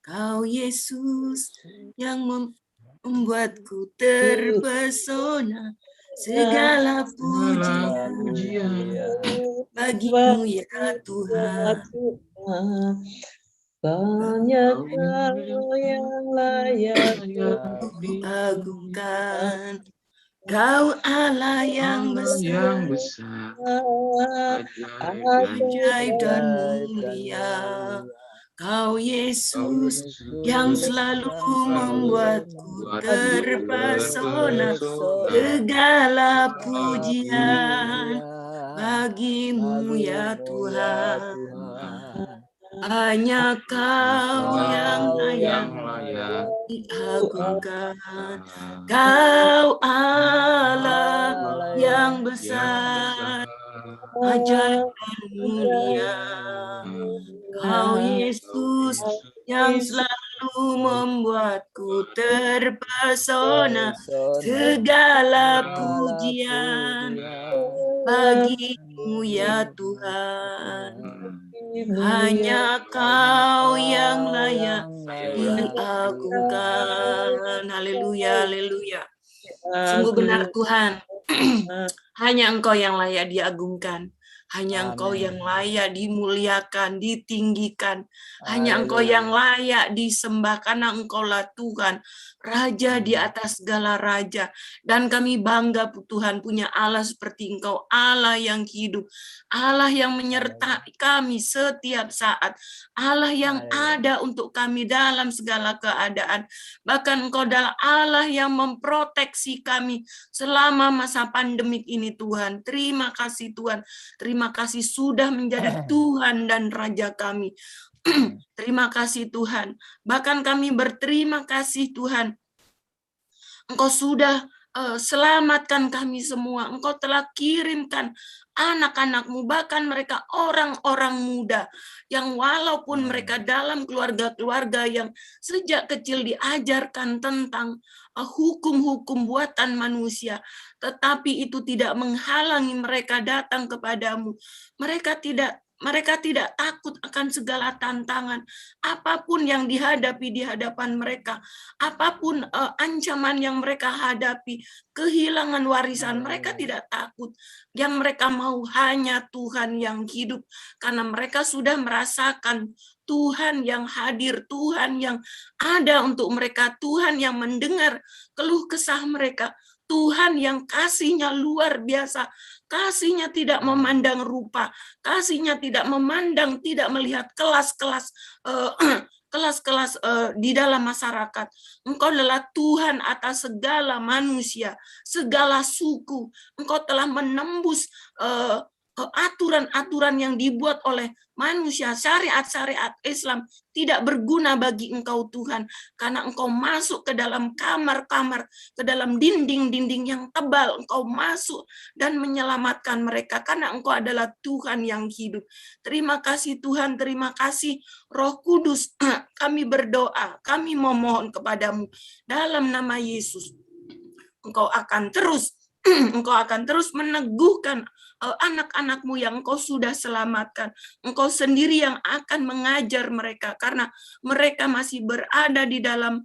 Kau Yesus yang membuatku terpesona. Segala pujian bagimu ya Tuhan. Banyak Kau yang layak diagungkan. Kau Allah yang besar, ajaib dan mulia. Kau Yesus yang selalu membuatku terpesona. Segala pujian bagimu ya Tuhan. Hanya Kau yang layak diagungkan. Kau Allah yang besar, ajaib dan mulia. Kau Yesus yang selalu membuatku terpesona. Segala pujian bagimu ya Tuhan. Hanya Kau yang layak diagungkan. Haleluya, haleluya. Sungguh benar Tuhan. Hanya Engkau yang layak diagungkan. Hanya Engkau yang layak dimuliakan, ditinggikan. Hanya Engkau yang layak disembah karena Engkaulah Tuhan, Raja di atas segala raja. Dan kami bangga Tuhan punya Allah seperti Engkau, Allah yang hidup, Allah yang menyertai kami setiap saat, Allah yang ada untuk kami dalam segala keadaan. Bahkan Engkau adalah Allah yang memproteksi kami selama masa pandemik ini Tuhan. Terima kasih Tuhan. Terima kasih sudah menjadi Tuhan dan Raja kami. Terima kasih Tuhan. Bahkan kami berterima kasih Tuhan. Engkau sudah selamatkan kami semua. Engkau telah kirimkan anak-anak-Mu, bahkan mereka orang-orang muda yang walaupun mereka dalam keluarga-keluarga yang sejak kecil diajarkan tentang hukum-hukum buatan manusia, tetapi itu tidak menghalangi mereka datang kepadamu. Mereka tidak takut akan segala tantangan, apapun yang dihadapi di hadapan mereka, apapun ancaman yang mereka hadapi, kehilangan warisan, mereka tidak takut. Yang mereka mau hanya Tuhan yang hidup, karena mereka sudah merasakan Tuhan yang hadir, Tuhan yang ada untuk mereka, Tuhan yang mendengar keluh kesah mereka, Tuhan yang kasih-Nya luar biasa, kasih-Nya tidak memandang rupa, kasih-Nya tidak memandang, tidak melihat kelas-kelas kelas-kelas di dalam masyarakat. Engkau adalah Tuhan atas segala manusia, segala suku. Engkau telah menembus aturan-aturan yang dibuat oleh manusia, syariat-syariat Islam tidak berguna bagi Engkau Tuhan, karena Engkau masuk ke dalam kamar-kamar, ke dalam dinding-dinding yang tebal, Engkau masuk dan menyelamatkan mereka, karena Engkau adalah Tuhan yang hidup. Terima kasih Tuhan, terima kasih Roh Kudus. Kami berdoa, kami memohon kepadamu dalam nama Yesus. Engkau akan terus meneguhkan anak-anak-Mu yang Engkau sudah selamatkan. Engkau sendiri yang akan mengajar mereka, karena mereka masih berada di dalam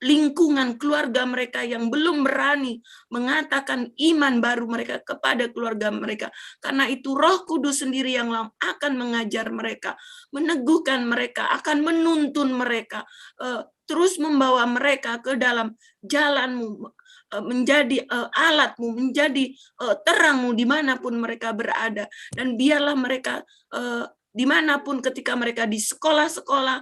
lingkungan keluarga mereka yang belum berani mengatakan iman baru mereka kepada keluarga mereka. Karena itu Roh Kudus sendiri yang akan mengajar mereka, meneguhkan mereka, akan menuntun mereka, terus membawa mereka ke dalam jalan-Mu, menjadi alat-Mu, menjadi terang-Mu dimanapun mereka berada. Dan biarlah mereka dimanapun ketika mereka di sekolah-sekolah,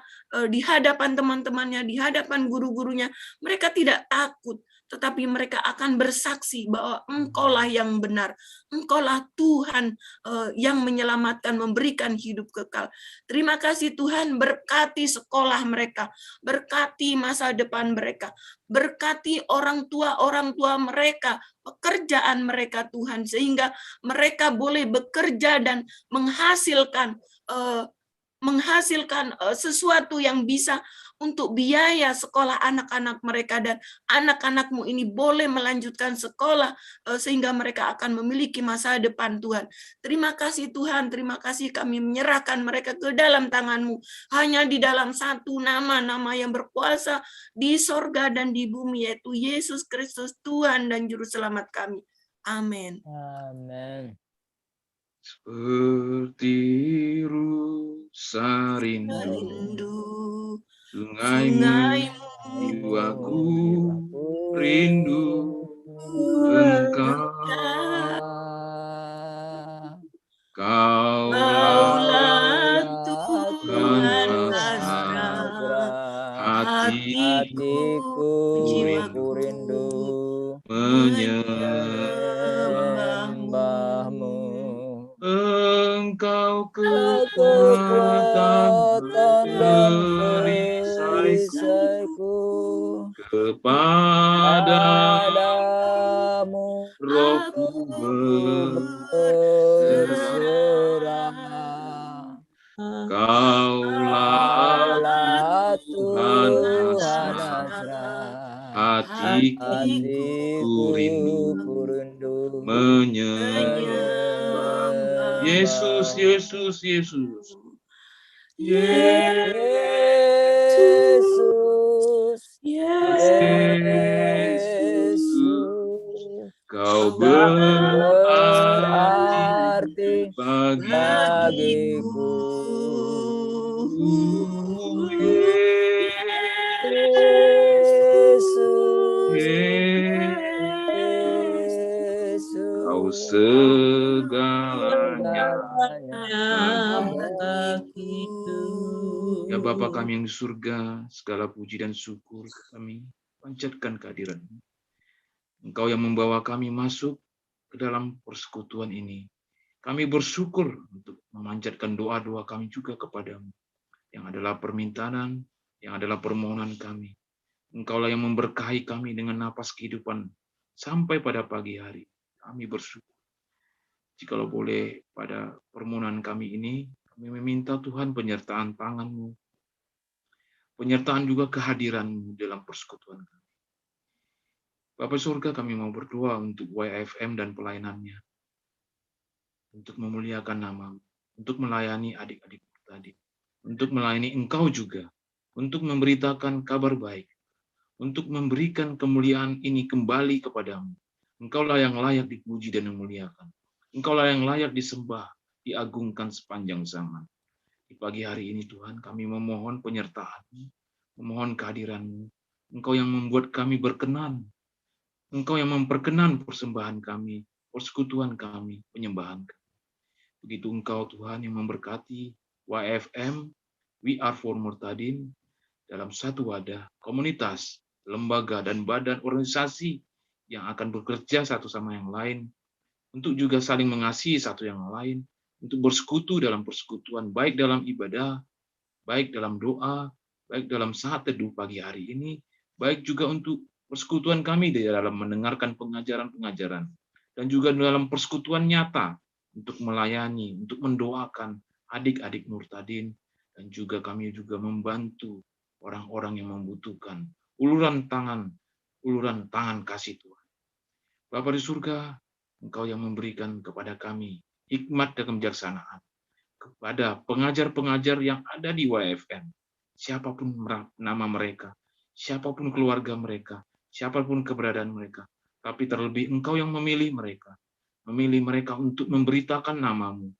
di hadapan teman-temannya, di hadapan guru-gurunya, mereka tidak takut, tetapi mereka akan bersaksi bahwa Engkaulah yang benar, Engkaulah Tuhan yang menyelamatkan, memberikan hidup kekal. Terima kasih Tuhan, berkati sekolah mereka, berkati masa depan mereka, berkati orang tua mereka, pekerjaan mereka Tuhan, sehingga mereka boleh bekerja dan menghasilkan sesuatu yang bisa untuk biaya sekolah anak-anak mereka, dan anak-anakmu ini boleh melanjutkan sekolah sehingga mereka akan memiliki masa depan Tuhan. Terima kasih Tuhan, terima kasih, kami menyerahkan mereka ke dalam tangan-Mu, hanya di dalam satu nama yang berkuasa di sorga dan di bumi, yaitu Yesus Kristus Tuhan dan Juru Selamat kami. Amin. Amin. Seperti rusa rindu, sungaimu jiwaku rindu, Engkau Kaulah Tuhan hasrat hatiku, jiwaku rindu menyembahmu. Engkau kekuatan dan perisaiku, kepadamu rohku berserah. Kaulah Tuhan hasrat hatiku rindu menyembah. Yesus, Yesus, Yesus. Yesus, Kau berarti bagiku. Kau segalanya bagiku. Ya Bapa kami yang di surga, segala puji dan syukur kami panjatkan kehadiran-Mu. Engkau yang membawa kami masuk ke dalam persekutuan ini. Kami bersyukur untuk memanjatkan doa-doa kami juga kepadamu, yang adalah permintaan, yang adalah permohonan kami. Engkaulah yang memberkahi kami dengan napas kehidupan sampai pada pagi hari. Kami bersyukur. Jikalau boleh pada permohonan kami ini, kami meminta Tuhan penyertaan tangan-Mu, penyertaan juga kehadiran-Mu dalam persekutuan kami. Bapa surga, kami mau berdoa untuk YFM dan pelayanannya, untuk memuliakan nama-Mu, untuk melayani adik-adik tadi, untuk melayani Engkau juga, untuk memberitakan kabar baik, untuk memberikan kemuliaan ini kembali kepadamu. Engkaulah yang layak dipuji dan dimuliakan. Engkaulah yang layak disembah, diagungkan sepanjang zaman. Di pagi hari ini Tuhan, kami memohon penyertaan-Mu, memohon kehadiran-Mu. Engkau yang membuat kami berkenan. Engkau yang memperkenan persembahan kami, persekutuan kami, penyembahan kami. Begitu Engkau Tuhan yang memberkati YFM, We Are For Murtadin, dalam satu wadah, komunitas, lembaga, dan badan organisasi yang akan bekerja satu sama yang lain, untuk juga saling mengasihi satu yang lain, untuk bersekutu dalam persekutuan, baik dalam ibadah, baik dalam doa, baik dalam saat teduh pagi hari ini, baik juga untuk persekutuan kami di dalam mendengarkan pengajaran-pengajaran, dan juga dalam persekutuan nyata, untuk melayani, untuk mendoakan adik-adik Murtadin, dan juga kami juga membantu orang-orang yang membutuhkan uluran tangan kasih Tuhan. Bapa di surga, Engkau yang memberikan kepada kami hikmat dan kebijaksanaan, kepada pengajar-pengajar yang ada di YFM, siapapun nama mereka, siapapun keluarga mereka, siapapun keberadaan mereka, tapi terlebih Engkau yang memilih mereka untuk memberitakan nama-Mu,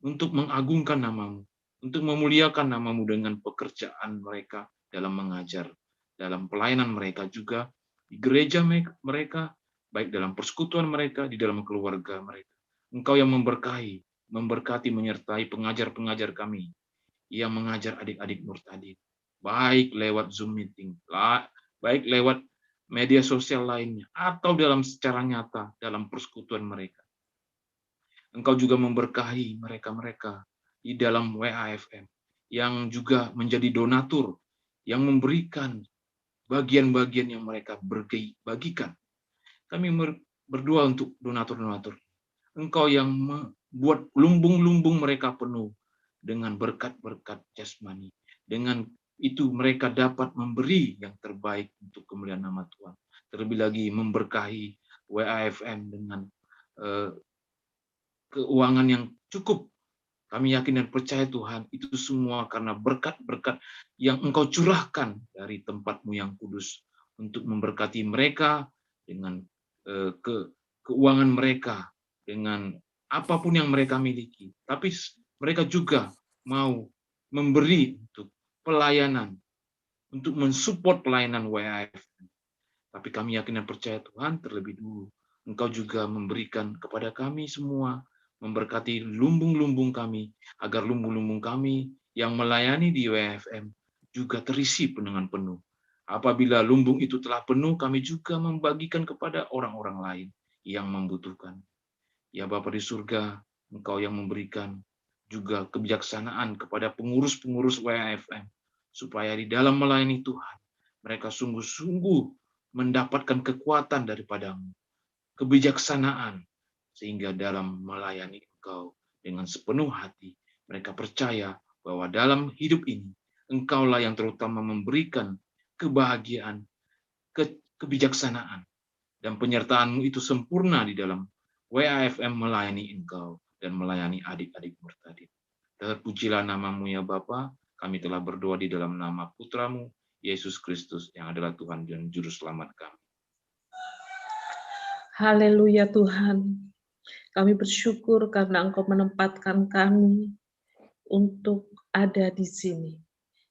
untuk mengagungkan nama-Mu, untuk memuliakan nama-Mu dengan pekerjaan mereka dalam mengajar, dalam pelayanan mereka juga, di gereja mereka, baik dalam persekutuan mereka, di dalam keluarga mereka. Engkau yang memberkati, menyertai pengajar-pengajar kami yang mengajar adik-adik Murtadin. baik lewat Zoom meeting, baik lewat media sosial lainnya, atau secara nyata dalam persekutuan mereka. Engkau juga memberkahi mereka-mereka di dalam WAFM yang juga menjadi donatur, yang memberikan bagian-bagian yang mereka bagikan. Kami berdoa untuk donatur-donatur. Engkau yang membuat lumbung-lumbung mereka penuh dengan berkat-berkat jasmani. Dengan itu mereka dapat memberi yang terbaik untuk kemuliaan nama Tuhan. Terlebih lagi memberkahi WAFM dengan keuangan yang cukup. Kami yakin dan percaya Tuhan, itu semua karena berkat-berkat yang Engkau curahkan dari tempat-Mu yang kudus untuk memberkati mereka dengan keuangan mereka, dengan apapun yang mereka miliki. Tapi mereka juga mau memberi untuk pelayanan, untuk mensupport pelayanan WAFM. Tapi kami yakin dan percaya Tuhan, terlebih dulu Engkau juga memberikan kepada kami semua, memberkati lumbung-lumbung kami, agar lumbung-lumbung kami yang melayani di WAFM juga terisi dengan penuh. Apabila lumbung itu telah penuh, kami juga membagikan kepada orang-orang lain yang membutuhkan. Ya Bapa di surga, Engkau yang memberikan juga kebijaksanaan kepada pengurus-pengurus WAFM, supaya di dalam melayani Tuhan, mereka sungguh-sungguh mendapatkan kekuatan daripada-Mu, kebijaksanaan, sehingga dalam melayani Engkau dengan sepenuh hati, mereka percaya bahwa dalam hidup ini, Engkaulah yang terutama memberikan kebahagiaan, kebijaksanaan, dan penyertaan-Mu itu sempurna di dalam WAFM melayani Engkau dan melayani adik-adik Murtadin. Terpujilah nama-Mu ya Bapa, kami telah berdoa di dalam nama Putra-Mu, Yesus Kristus, yang adalah Tuhan dan Juru Selamat kami. Haleluya Tuhan. Kami bersyukur karena Engkau menempatkan kami untuk ada di sini.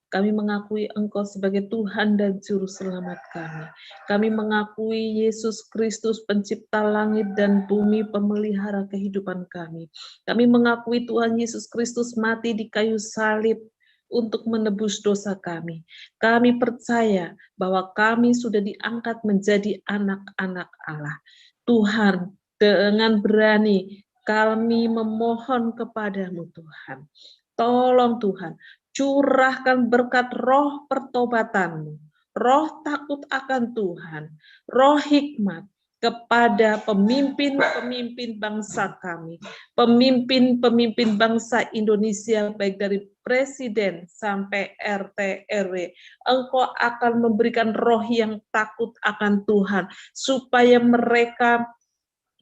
Kami mengakui Engkau sebagai Tuhan dan Juru Selamat kami. Kami mengakui Yesus Kristus pencipta langit dan bumi, pemelihara kehidupan kami. Kami mengakui Tuhan Yesus Kristus mati di kayu salib untuk menebus dosa kami. Kami percaya bahwa kami sudah diangkat menjadi anak-anak Allah. Tuhan, dengan berani kami memohon kepadamu Tuhan. Tolong Tuhan, curahkan berkat roh pertobatan-Mu, roh takut akan Tuhan, roh hikmat kepada pemimpin-pemimpin bangsa kami, pemimpin-pemimpin bangsa Indonesia, baik dari presiden sampai RT RW. Engkau akan memberikan roh yang takut akan Tuhan, supaya mereka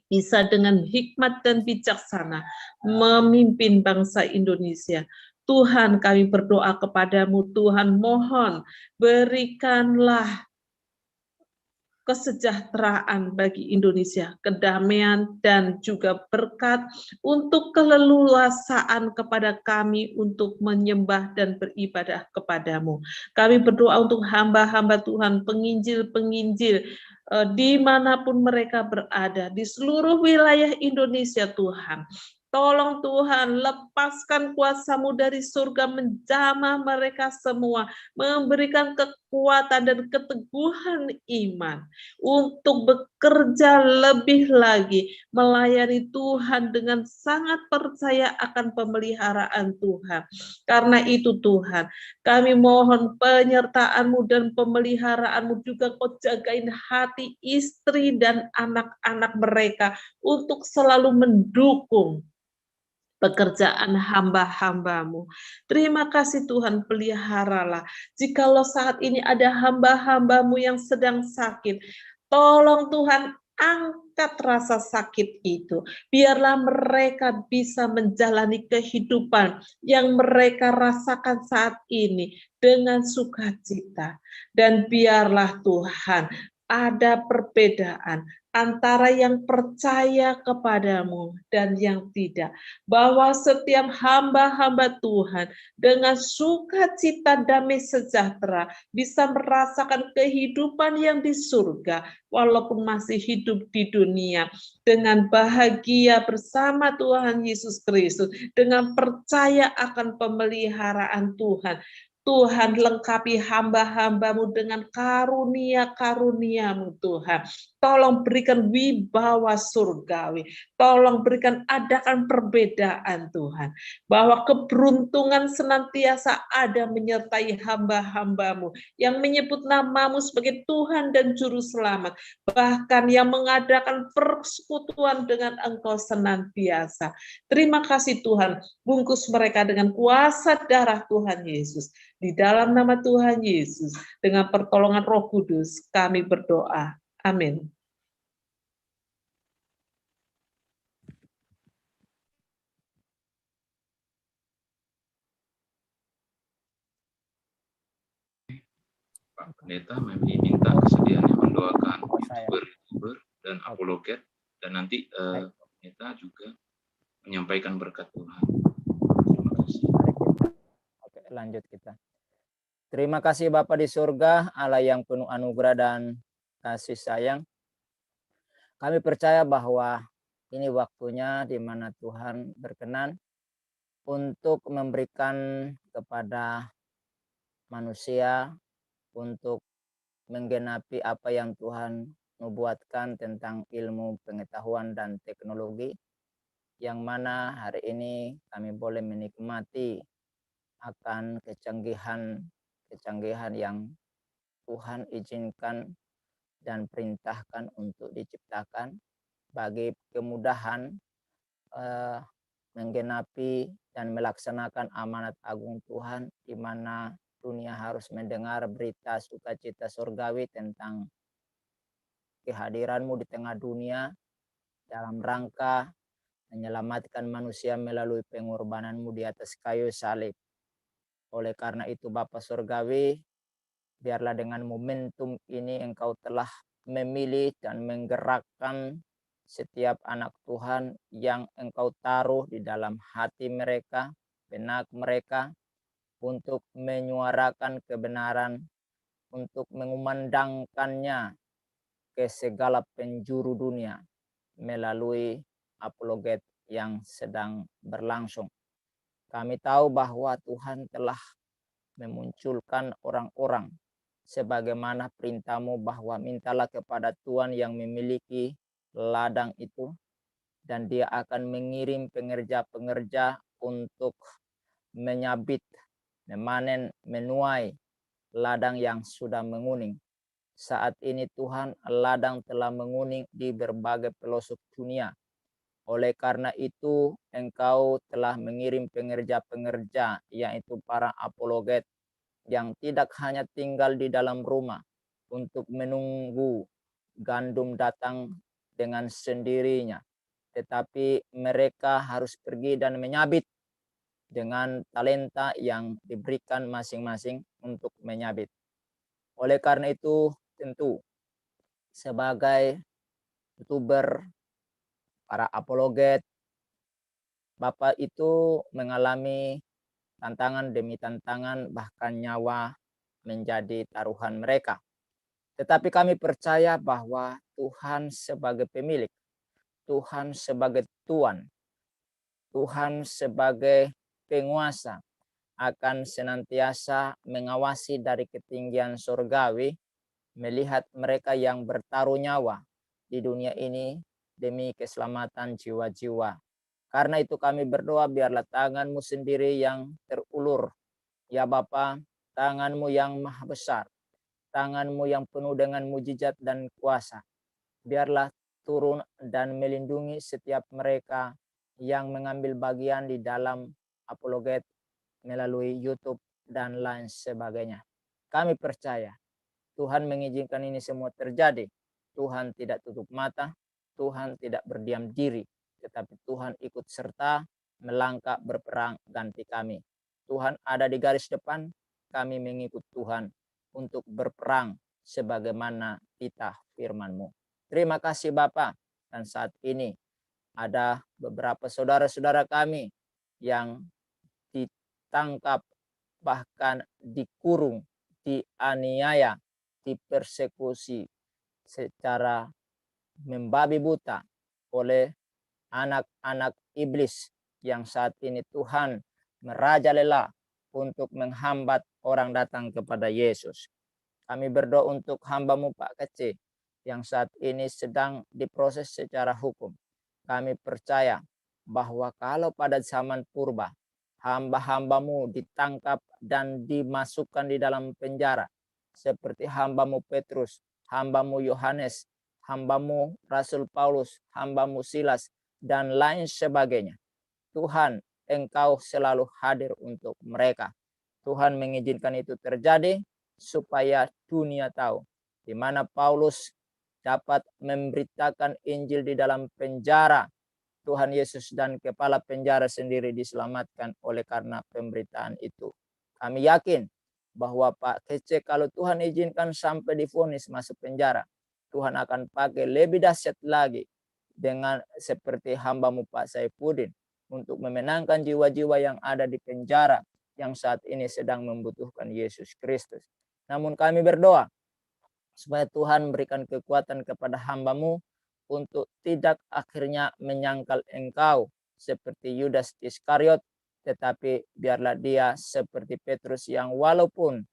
bisa dengan hikmat dan bijaksana memimpin bangsa Indonesia. Tuhan, kami berdoa kepadamu, Tuhan, mohon berikanlah kesejahteraan bagi Indonesia, kedamaian dan juga berkat untuk keleluasaan kepada kami untuk menyembah dan beribadah kepadamu. Kami berdoa untuk hamba-hamba Tuhan, penginjil-penginjil, dimanapun mereka berada, di seluruh wilayah Indonesia Tuhan. Tolong Tuhan, lepaskan kuasa-Mu dari surga menjamah mereka semua, memberikan kekuatan dan keteguhan iman untuk bekerja lebih lagi, melayani Tuhan dengan sangat percaya akan pemeliharaan Tuhan. Karena itu Tuhan, kami mohon penyertaan-Mu dan pemeliharaan-Mu juga. Kau jagain hati istri dan anak-anak mereka untuk selalu mendukung pekerjaan hamba-hamba-Mu. Terima kasih Tuhan, peliharalah. Jikalau saat ini ada hamba-hamba-Mu yang sedang sakit, tolong Tuhan angkat rasa sakit itu. Biarlah mereka bisa menjalani kehidupan yang mereka rasakan saat ini dengan sukacita. Dan biarlah Tuhan ada perbedaan antara yang percaya kepadamu dan yang tidak, bahwa setiap hamba-hamba Tuhan dengan sukacita damai sejahtera bisa merasakan kehidupan yang di surga walaupun masih hidup di dunia, dengan bahagia bersama Tuhan Yesus Kristus, dengan percaya akan pemeliharaan Tuhan. Tuhan, lengkapi hamba-hambamu dengan karunia-karuniamu Tuhan. Tolong berikan wibawa surgawi. Tolong berikan, adakan perbedaan Tuhan. Bahwa keberuntungan senantiasa ada menyertai hamba-hambamu yang menyebut namamu sebagai Tuhan dan Juru Selamat. Bahkan yang mengadakan persekutuan dengan Engkau senantiasa. Terima kasih Tuhan, bungkus mereka dengan kuasa darah Tuhan Yesus. Di dalam nama Tuhan Yesus, dengan pertolongan Roh Kudus, kami berdoa. Amin. Pak Pendeta minta kesediaannya mendoakan youtuber dan apologet, dan nanti Pak Pendeta juga menyampaikan berkat Tuhan. Terima kasih. Oke, lanjut kita. Terima kasih Bapa di surga, Allah yang penuh anugerah dan kasih sayang. Kami percaya bahwa ini waktunya di mana Tuhan berkenan untuk memberikan kepada manusia untuk menggenapi apa yang Tuhan membuatkan tentang ilmu pengetahuan dan teknologi, yang mana hari ini kami boleh menikmati akan kecanggihan yang Tuhan izinkan dan perintahkan untuk diciptakan bagi kemudahan menggenapi dan melaksanakan amanat agung Tuhan, di mana dunia harus mendengar berita sukacita surgawi tentang kehadiranmu di tengah dunia dalam rangka menyelamatkan manusia melalui pengorbananmu di atas kayu salib. Oleh karena itu Bapa Surgawi, biarlah dengan momentum ini Engkau telah memilih dan menggerakkan setiap anak Tuhan yang Engkau taruh di dalam hati mereka, benak mereka, untuk menyuarakan kebenaran, untuk mengumandangkannya ke segala penjuru dunia melalui apologet yang sedang berlangsung. Kami tahu bahwa Tuhan telah memunculkan orang-orang sebagaimana perintah-Mu, bahwa mintalah kepada Tuhan yang memiliki ladang itu, dan Dia akan mengirim pengerja-pengerja untuk menyabit, memanen, menuai ladang yang sudah menguning. Saat ini Tuhan, ladang telah menguning di berbagai pelosok dunia. Oleh karena itu, Engkau telah mengirim pengerja-pengerja, yaitu para apologet, yang tidak hanya tinggal di dalam rumah untuk menunggu gandum datang dengan sendirinya, tetapi mereka harus pergi dan menyabit dengan talenta yang diberikan masing-masing untuk menyabit. Oleh karena itu, tentu sebagai youtuber, para apologet, Bapak itu mengalami tantangan demi tantangan, bahkan nyawa menjadi taruhan mereka. Tetapi kami percaya bahwa Tuhan sebagai pemilik, Tuhan sebagai Tuan, Tuhan sebagai penguasa akan senantiasa mengawasi dari ketinggian surgawi, melihat mereka yang bertaruh nyawa di dunia ini demi keselamatan jiwa-jiwa. Karena itu kami berdoa, biarlah tangan-Mu sendiri yang terulur, ya Bapa, tangan-Mu yang maha besar, tangan-Mu yang penuh dengan mujizat dan kuasa, biarlah turun dan melindungi setiap mereka yang mengambil bagian di dalam apologet melalui YouTube dan lain sebagainya. Kami percaya Tuhan mengizinkan ini semua terjadi. Tuhan tidak tutup mata, Tuhan tidak berdiam diri, tetapi Tuhan ikut serta melangkah berperang ganti kami. Tuhan ada di garis depan, kami mengikut Tuhan untuk berperang sebagaimana titah firman-Mu. Terima kasih Bapa. Dan saat ini ada beberapa saudara-saudara kami yang ditangkap, bahkan dikurung, dianiaya, dipersekusi secara membabi buta oleh anak-anak iblis yang saat ini Tuhan merajalela untuk menghambat orang datang kepada Yesus. Kami berdoa untuk hamba-Mu Pak Kece yang saat ini sedang diproses secara hukum. Kami percaya bahwa kalau pada zaman purba hamba-hamba-Mu ditangkap dan dimasukkan di dalam penjara, seperti hamba-Mu Petrus, hamba-Mu Yohanes, hamba-Mu Rasul Paulus, hamba-Mu Silas, dan lain sebagainya. Tuhan, Engkau selalu hadir untuk mereka. Tuhan mengizinkan itu terjadi supaya dunia tahu di mana Paulus dapat memberitakan Injil di dalam penjara. Tuhan Yesus dan kepala penjara sendiri diselamatkan oleh karena pemberitaan itu. Kami yakin bahwa Pak Kece kalau Tuhan izinkan sampai divonis masuk penjara, Tuhan akan pakai lebih dahsyat lagi dengan seperti hamba-Mu Pak Saifuddin untuk memenangkan jiwa-jiwa yang ada di penjara yang saat ini sedang membutuhkan Yesus Kristus. Namun kami berdoa supaya Tuhan berikan kekuatan kepada hamba-Mu untuk tidak akhirnya menyangkal Engkau seperti Yudas Iskariot, tetapi biarlah dia seperti Petrus yang walaupun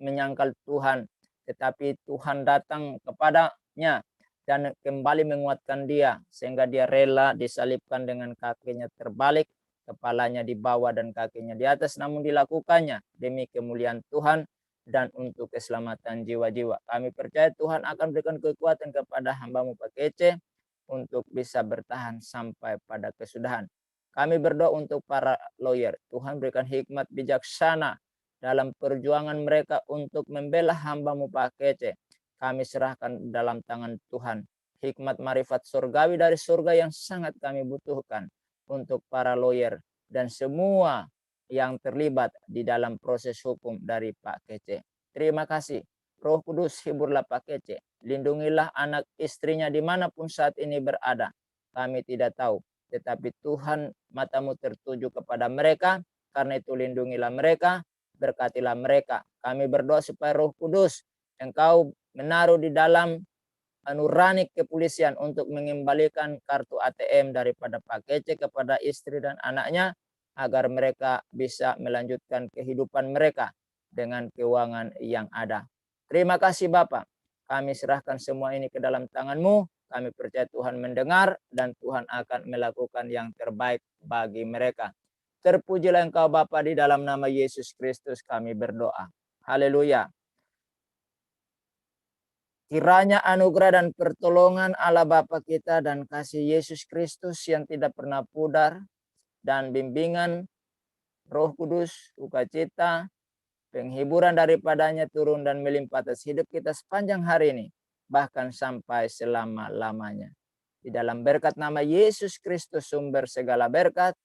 menyangkal Tuhan, tetapi Tuhan datang kepadanya dan kembali menguatkan dia sehingga dia rela disalibkan dengan kakinya terbalik, kepalanya di bawah dan kakinya di atas, namun dilakukannya demi kemuliaan Tuhan dan untuk keselamatan jiwa-jiwa. Kami percaya Tuhan akan berikan kekuatan kepada hamba-Mu Pak Kece untuk bisa bertahan sampai pada kesudahan. Kami berdoa untuk para lawyer. Tuhan berikan hikmat bijaksana dalam perjuangan mereka untuk membela hamba-Mu Pak Kece. Kami serahkan dalam tangan Tuhan. Hikmat marifat surgawi dari surga yang sangat kami butuhkan untuk para lawyer dan semua yang terlibat di dalam proses hukum dari Pak Kece. Terima kasih. Roh Kudus, hiburlah Pak Kece. Lindungilah anak istrinya dimanapun saat ini berada. Kami tidak tahu. Tetapi Tuhan, mata-Mu tertuju kepada mereka. Karena itu lindungilah mereka. Berkatilah mereka. Kami berdoa supaya Roh Kudus Engkau menaruh di dalam nurani kepolisian untuk mengembalikan kartu ATM daripada Pak Kece kepada istri dan anaknya, agar mereka bisa melanjutkan kehidupan mereka dengan keuangan yang ada. Terima kasih Bapak. Kami serahkan semua ini ke dalam tangan-Mu. Kami percaya Tuhan mendengar dan Tuhan akan melakukan yang terbaik bagi mereka. Terpujilah Engkau Bapa, di dalam nama Yesus Kristus kami berdoa. Haleluya. Kiranya anugerah dan pertolongan Allah Bapa kita dan kasih Yesus Kristus yang tidak pernah pudar dan bimbingan Roh Kudus, sukacita, penghiburan daripadanya turun dan melimpah atas hidup kita sepanjang hari ini, bahkan sampai selama-lamanya. Di dalam berkat nama Yesus Kristus sumber segala berkat,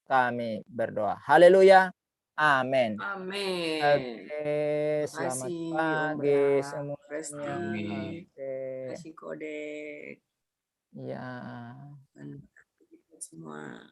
kami berdoa. Haleluya. Amin. Amin. Oke, selamat Terima kasih, Om pagi Bra, semuanya. Resti. Amin. Oke. Terima kasih Kodek. Ya. Dan semua.